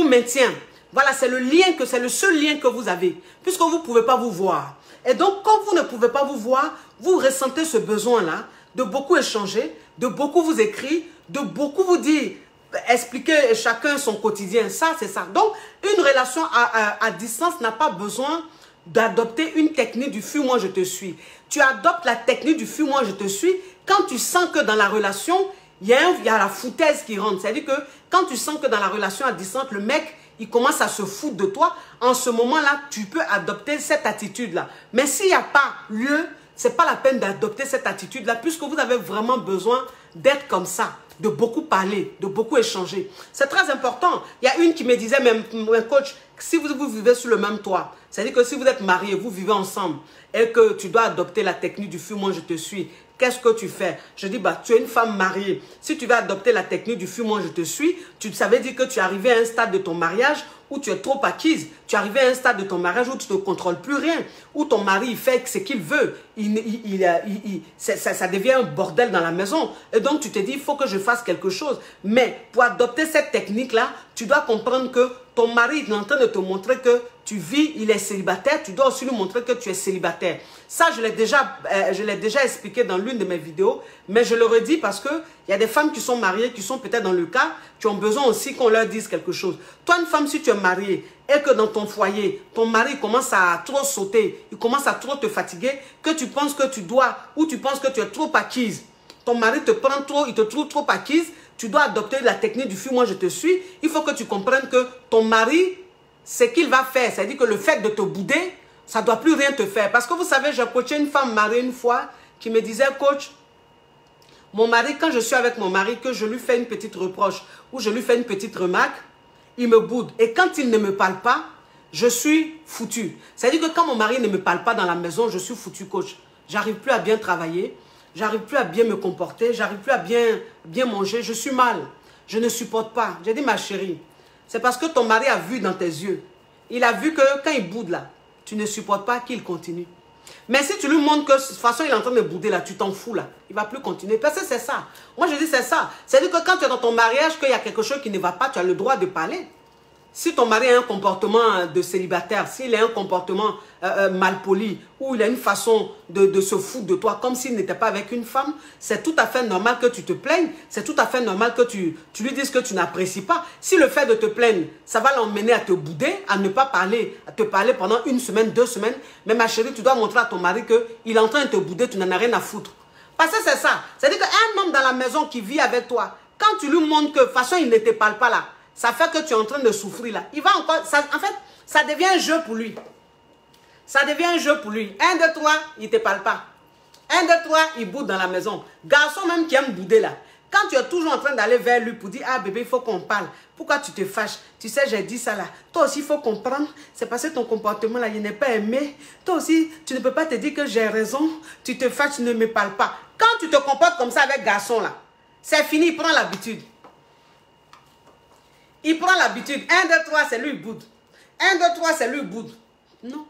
maintient. Voilà, c'est le seul lien que vous avez. Puisque vous ne pouvez pas vous voir. Et donc, quand vous ne pouvez pas vous voir, vous ressentez ce besoin-là de beaucoup échanger, de beaucoup vous écrire, de beaucoup vous dire, expliquer chacun son quotidien. Ça, c'est ça. Donc, une relation à distance n'a pas besoin d'adopter une technique du fuis-moi, je te suis. Tu adoptes la technique du fuis-moi, je te suis quand tu sens que dans la relation, il y a la foutaise qui rentre. C'est-à-dire que quand tu sens que dans la relation à distance, le mec, il commence à se foutre de toi, en ce moment-là, tu peux adopter cette attitude-là. Mais s'il n'y a pas lieu, ce n'est pas la peine d'adopter cette attitude-là, puisque vous avez vraiment besoin d'être comme ça, de beaucoup parler, de beaucoup échanger. C'est très important. Il y a une qui me disait, même coach, si vous vivez sur le même toit, c'est-à-dire que si vous êtes mariés, vous vivez ensemble, et que tu dois adopter la technique du fuis-moi, je te suis, qu'est-ce que tu fais? Je dis, bah, tu es une femme mariée. Si tu vas adopter la technique du fuis-moi, je te suis, ça veut dire que tu es arrivé à un stade de ton mariage où tu es trop acquise. Tu es arrivé à un stade de ton mariage où tu ne contrôles plus rien, où ton mari il fait ce qu'il veut. Ça devient un bordel dans la maison. Et donc, tu te dis, il faut que je fasse quelque chose. Mais pour adopter cette technique-là, tu dois comprendre que ton mari est en train de te montrer que tu vis, il est célibataire. Tu dois aussi lui montrer que tu es célibataire. Ça, je l'ai déjà expliqué dans l'une de mes vidéos. Mais je le redis parce qu'il y a des femmes qui sont mariées, qui sont peut-être dans le cas, qui ont besoin aussi qu'on leur dise quelque chose. Toi, une femme, si tu es mariée et que dans ton foyer, ton mari commence à trop sauter, il commence à trop te fatiguer, que tu penses que tu dois, ou tu penses que tu es trop acquise, ton mari te prend trop, il te trouve trop acquise, tu dois adopter la technique du fuis-moi, je te suis. Il faut que tu comprennes que ton mari, ce qu'il va faire, c'est-à-dire que le fait de te bouder, ça ne doit plus rien te faire. Parce que vous savez, j'ai coaché une femme mariée une fois qui me disait, coach, mon mari, quand je suis avec mon mari, que je lui fais une petite reproche ou je lui fais une petite remarque, il me boude. Et quand il ne me parle pas, je suis foutu. C'est-à-dire que quand mon mari ne me parle pas dans la maison, je suis foutu, coach. J'arrive plus à bien travailler, j'arrive plus à bien me comporter, j'arrive plus à bien manger, je suis mal. Je ne supporte pas. J'ai dit, ma chérie, c'est parce que ton mari a vu dans tes yeux. Il a vu que quand il boude là, tu ne supportes pas qu'il continue. Mais si tu lui montres que de toute façon il est en train de bouder là, tu t'en fous là. Il ne va plus continuer. Parce que c'est ça. Moi je dis c'est ça. C'est-à-dire que quand tu es dans ton mariage, qu'il y a quelque chose qui ne va pas, tu as le droit de parler. Si ton mari a un comportement de célibataire, s'il a un comportement malpoli, ou il a une façon de se foutre de toi comme s'il n'était pas avec une femme, c'est tout à fait normal que tu te plaignes, c'est tout à fait normal que tu lui dises que tu n'apprécies pas. Si le fait de te plaindre, ça va l'emmener à te bouder, à ne pas parler, à te parler pendant 1 semaine, 2 semaines, mais ma chérie, tu dois montrer à ton mari qu'il est en train de te bouder, tu n'en as rien à foutre. Parce que c'est ça. C'est-à-dire qu'un homme dans la maison qui vit avec toi, quand tu lui montres que de toute façon il ne te parle pas là, ça fait que tu es en train de souffrir là. Il va encore, en fait, ça devient un jeu pour lui. Ça devient un jeu pour lui. 1, 2, 3, il ne te parle pas. 1, 2, 3, il boude dans la maison. Garçon même qui aime bouder là. Quand tu es toujours en train d'aller vers lui pour dire, ah bébé, il faut qu'on parle. Pourquoi tu te fâches? Tu sais, j'ai dit ça là. Toi aussi, il faut comprendre. C'est parce que ton comportement là, il n'est pas aimé. Toi aussi, tu ne peux pas te dire que j'ai raison. Tu te fâches, tu ne me parles pas. Quand tu te comportes comme ça avec garçon là, c'est fini, il prend l'habitude. Il prend l'habitude. 1, 2, 3, c'est lui, il boude. 1, 2, 3, c'est lui, il boude. Non.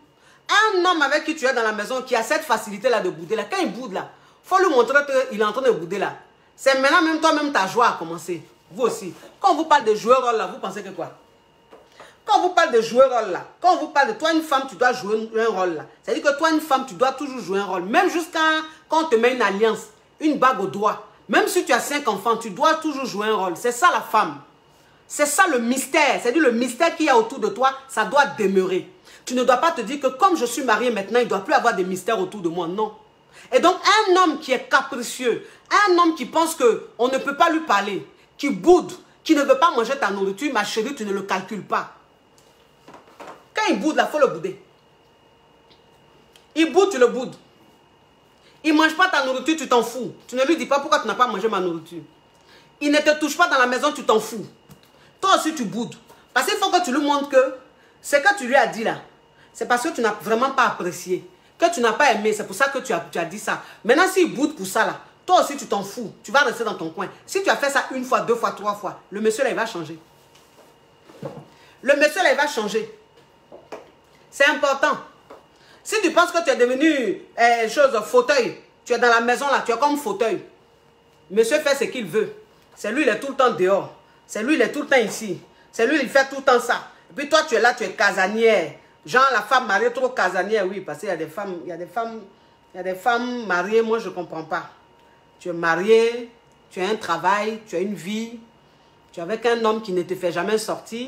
Un homme avec qui tu es dans la maison, qui a cette facilité-là de bouder, là, quand il boude, là, il faut lui montrer qu'il est en train de bouder, là. C'est maintenant, même toi-même, ta joie a commencé. Vous aussi. Quand on vous parle de jouer rôle, là, vous pensez que quoi? Quand on vous parle de jouer rôle, là, quand on vous parle de toi, une femme, tu dois jouer un rôle, là. C'est-à-dire que toi, une femme, tu dois toujours jouer un rôle. Même jusqu'à quand on te met une alliance, une bague au doigt. Même si tu as 5 enfants, tu dois toujours jouer un rôle. C'est ça, la femme. C'est ça le mystère, c'est-à-dire le mystère qu'il y a autour de toi, ça doit demeurer. Tu ne dois pas te dire que comme je suis mariée maintenant, il ne doit plus avoir de mystère autour de moi, non. Et donc un homme qui est capricieux, un homme qui pense qu'on ne peut pas lui parler, qui boude, qui ne veut pas manger ta nourriture, ma chérie, tu ne le calcules pas. Quand il boude, là, il faut le bouder. Il boude, tu le boudes. Il ne mange pas ta nourriture, tu t'en fous. Tu ne lui dis pas pourquoi tu n'as pas mangé ma nourriture. Il ne te touche pas dans la maison, tu t'en fous. Toi aussi, tu boudes. Parce qu'il faut que tu lui montres que ce que tu lui as dit là, c'est parce que tu n'as vraiment pas apprécié. Que tu n'as pas aimé, c'est pour ça que tu as dit ça. Maintenant, s'il boude pour ça là, toi aussi, tu t'en fous. Tu vas rester dans ton coin. Si tu as fait ça 1 fois, 2 fois, 3 fois, le monsieur là, il va changer. Le monsieur là, il va changer. C'est important. Si tu penses que tu es devenu fauteuil, tu es dans la maison là, tu es comme fauteuil. Monsieur fait ce qu'il veut. C'est lui, il est tout le temps dehors. C'est lui, il est tout le temps ici. C'est lui, il fait tout le temps ça. Et puis toi, tu es là, tu es casanière. Genre, la femme mariée, trop casanière, oui. Parce qu'il y a des femmes, il y a des femmes mariées, moi, je ne comprends pas. Tu es mariée, tu as un travail, tu as une vie. Tu es avec un homme qui ne te fait jamais sortir.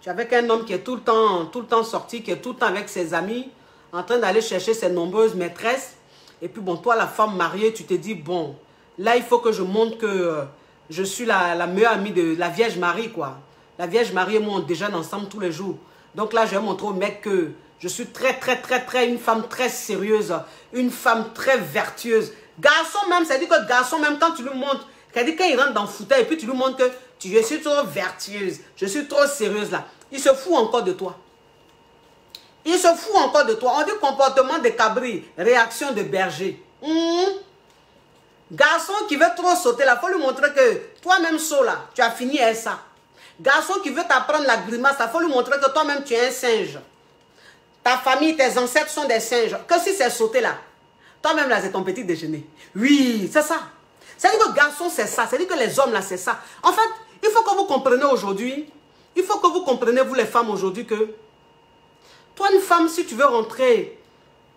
Tu es avec un homme qui est tout le temps sorti, qui est tout le temps avec ses amis, en train d'aller chercher ses nombreuses maîtresses. Et puis, bon, toi, la femme mariée, tu te dis, bon, là, il faut que je montre que je suis la meilleure amie de la Vierge Marie, quoi. La Vierge Marie et moi, on déjeune ensemble tous les jours. Donc là, je vais montrer au mec que je suis une femme très sérieuse, une femme très vertueuse. Garçon même, ça dit que garçon même, quand tu lui montres, quand il rentre dans le fauteuil et puis tu lui montres que je suis trop vertueuse, je suis trop sérieuse là, il se fout encore de toi. Il se fout encore de toi. On dit comportement de cabri, réaction de berger. Garçon qui veut trop sauter là, il faut lui montrer que toi-même saut là, tu as fini avec ça. Garçon qui veut t'apprendre la grimace, il faut lui montrer que toi-même tu es un singe. Ta famille, tes ancêtres sont des singes. Que si c'est sauter là, toi-même là c'est ton petit déjeuner. Oui, c'est ça. C'est-à-dire que garçon c'est ça, c'est-à-dire que les hommes là c'est ça. En fait, il faut que vous compreniez aujourd'hui, il faut que vous compreniez vous les femmes aujourd'hui que toi une femme si tu veux rentrer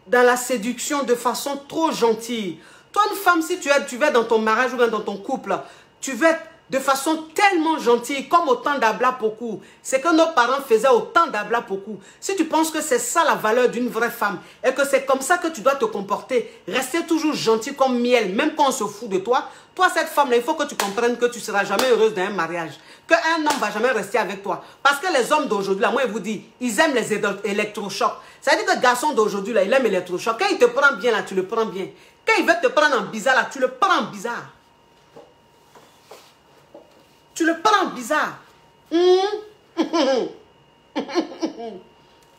dans la séduction de façon trop gentille, toi une femme si tu veux dans ton mariage ou bien dans ton couple, tu veux être de façon tellement gentille, comme au temps d'Abla Poku. C'est que nos parents faisaient au temps d'Abla Poku. Si tu penses que c'est ça la valeur d'une vraie femme, et que c'est comme ça que tu dois te comporter, rester toujours gentil comme miel, même quand on se fout de toi, toi cette femme-là, il faut que tu comprennes que tu ne seras jamais heureuse dans un mariage. Qu'un homme ne va jamais rester avec toi. Parce que les hommes d'aujourd'hui, là, moi je vous dis, ils aiment les électrochocs. C'est-à-dire que le garçon d'aujourd'hui, là, il aime l'électrochoc. Quand il te prend bien, là, tu le prends bien. Quand il veut te prendre en bizarre, là, tu le prends en bizarre. Tu le prends bizarre. Lui,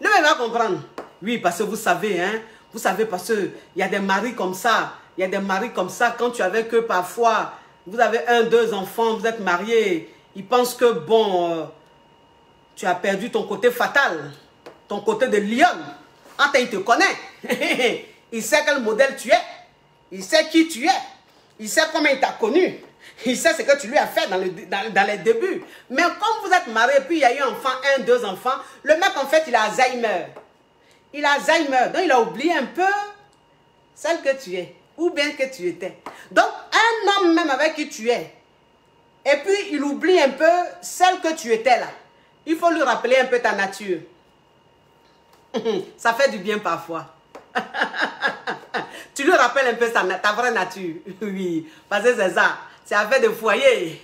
il va comprendre. Oui, parce que vous savez, hein. Vous savez, parce qu'il y a des maris comme ça. Il y a des maris comme ça. Quand tu es avec eux, parfois, vous avez 1, 2 enfants, vous êtes mariés. Ils pensent que, bon, tu as perdu ton côté fatal. Ton côté de lion. Enfin, il te connaît. Il sait quel modèle tu es. Il sait qui tu es. Il sait comment il t'a connu. Il sait ce que tu lui as fait dans les débuts. Mais comme vous êtes mariés, puis il y a eu un enfant, 1, 2 enfants, le mec en fait il a Alzheimer. Il a Alzheimer, donc il a oublié un peu celle que tu es, ou bien que tu étais. Donc un homme même avec qui tu es, et puis il oublie un peu celle que tu étais là. Il faut lui rappeler un peu ta nature. Ça fait du bien parfois. Tu lui rappelles un peu ta vraie nature. Oui, parce que c'est ça. C'est affaire de foyer.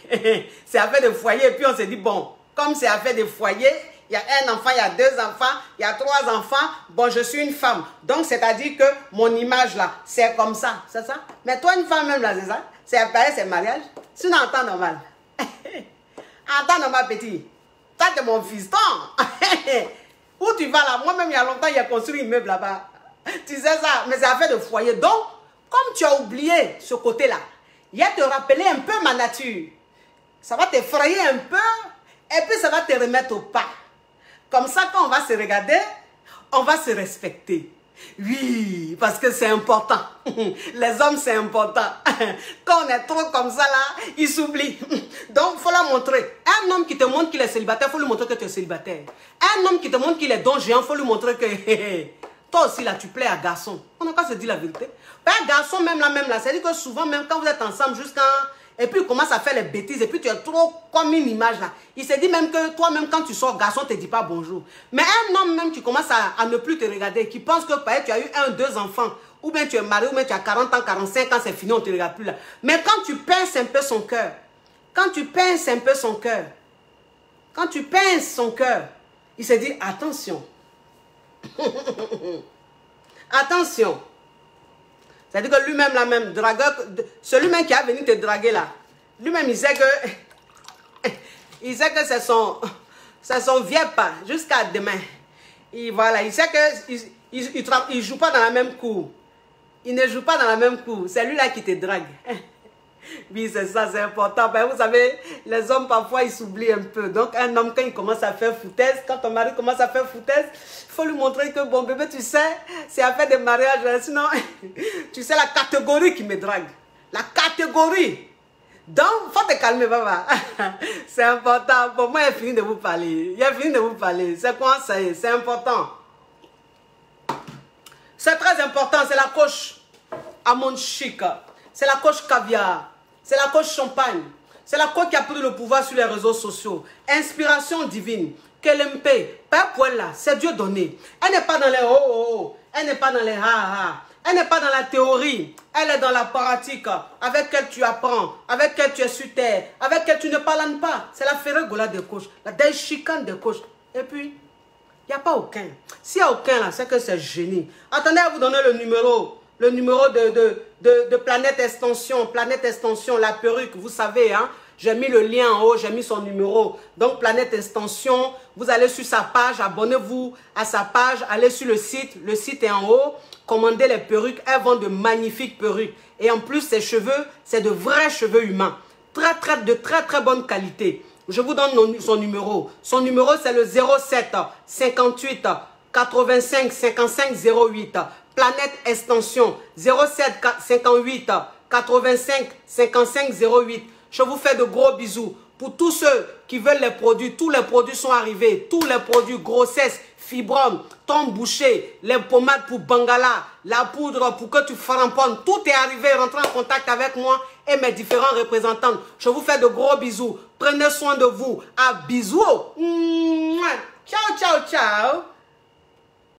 C'est affaire de foyer. Et puis on se dit, bon, comme c'est affaire de foyer, il y a un enfant, il y a 2 enfants, il y a 3 enfants. Bon, je suis une femme. Donc, c'est-à-dire que mon image là, c'est comme ça. C'est ça? Mais toi, une femme même là, c'est ça? C'est pareil, c'est mariage. Sinon, en temps normal. En temps normal, petit. Toi, t'es mon fiston. Où tu vas là? Moi-même, il y a longtemps, il a construit un immeuble là-bas. Tu sais ça? Mais c'est affaire de foyer. Donc, comme tu as oublié ce côté-là, il y a te rappeler un peu ma nature. Ça va t'effrayer un peu et puis ça va te remettre au pas. Comme ça, quand on va se regarder, on va se respecter. Oui, parce que c'est important. Les hommes, c'est important. Quand on est trop comme ça, là, ils s'oublient. Donc, il faut leur montrer. Un homme qui te montre qu'il est célibataire, il faut lui montrer que tu es célibataire. Un homme qui te montre qu'il est don géant, il faut lui montrer que toi aussi, là, tu plais à garçon. On n'a qu'à se dire la vérité. Un garçon, même là, c'est-à-dire que souvent, même quand vous êtes ensemble, jusqu'à... Et puis, il commence à faire les bêtises. Et puis, tu es trop comme une image, là. Il se dit même que toi-même, quand tu sors, garçon, ne te dit pas bonjour. Mais un homme, même, qui commence à ne plus te regarder, qui pense que, peut-être, tu as eu 1, 2 enfants, ou bien tu es marié, ou bien tu as 40 ans, 45 ans, c'est fini, on ne te regarde plus, là. Mais quand tu pinces un peu son cœur, quand tu pinces son cœur, il se dit, attention. Attention. C'est-à-dire que lui-même, là même, dragueur, celui-même qui a venu te draguer là, lui-même, il sait que c'est son vieux pas jusqu'à demain. Et voilà, il sait qu'il ne joue pas dans la même cour. Il ne joue pas dans la même cour. C'est lui là qui te drague. Oui, c'est ça, c'est important. Ben, vous savez, les hommes, parfois, ils s'oublient un peu. Donc, un homme, quand il commence à faire foutaise, quand ton mari commence à faire foutaise, il faut lui montrer que, bon, bébé, tu sais, c'est affaire de mariage. Sinon, tu sais la catégorie qui me drague. La catégorie. Donc, il faut te calmer, papa. C'est important. Pour moi, il a fini de vous parler. Il a fini de vous parler. C'est quoi ça? C'est important. C'est très important. C'est la coche à mon chic. C'est la coche caviar. C'est la coche champagne. C'est la coche qui a pris le pouvoir sur les réseaux sociaux. Inspiration divine. Kelempe. Père Poella, c'est Dieu donné. Elle n'est pas dans les oh. Elle n'est pas dans les ha. Elle n'est pas dans la théorie. Elle est dans la pratique. Avec elle tu apprends. Avec elle tu es sur terre. Avec elle tu ne parles pas. C'est la ferregola des coachs. La déchicane des coachs. Et puis, il n'y a pas aucun. S'il n'y a aucun là, c'est que c'est génie. Attendez à vous donner le numéro. Le numéro de Planète Extension, la perruque, vous savez, hein. J'ai mis le lien en haut, j'ai mis son numéro. Donc, Planète Extension, vous allez sur sa page, abonnez-vous à sa page, allez sur le site est en haut. Commandez les perruques, elles vendent de magnifiques perruques. Et en plus, ces cheveux, c'est de vrais cheveux humains. De très bonne qualité. Je vous donne son numéro. Son numéro, c'est le 07 58 85 55 08. Planète Extension 07 58 85 55 08. Je vous fais de gros bisous. Pour tous ceux qui veulent les produits, tous les produits sont arrivés. Tous les produits, grossesse, fibrome, tombe bouchée, les pommades pour Bangala, la poudre pour que tu framponnes. Tout est arrivé. Rentrez en contact avec moi et mes différents représentants. Je vous fais de gros bisous. Prenez soin de vous. À bisous. Ciao, ciao, ciao.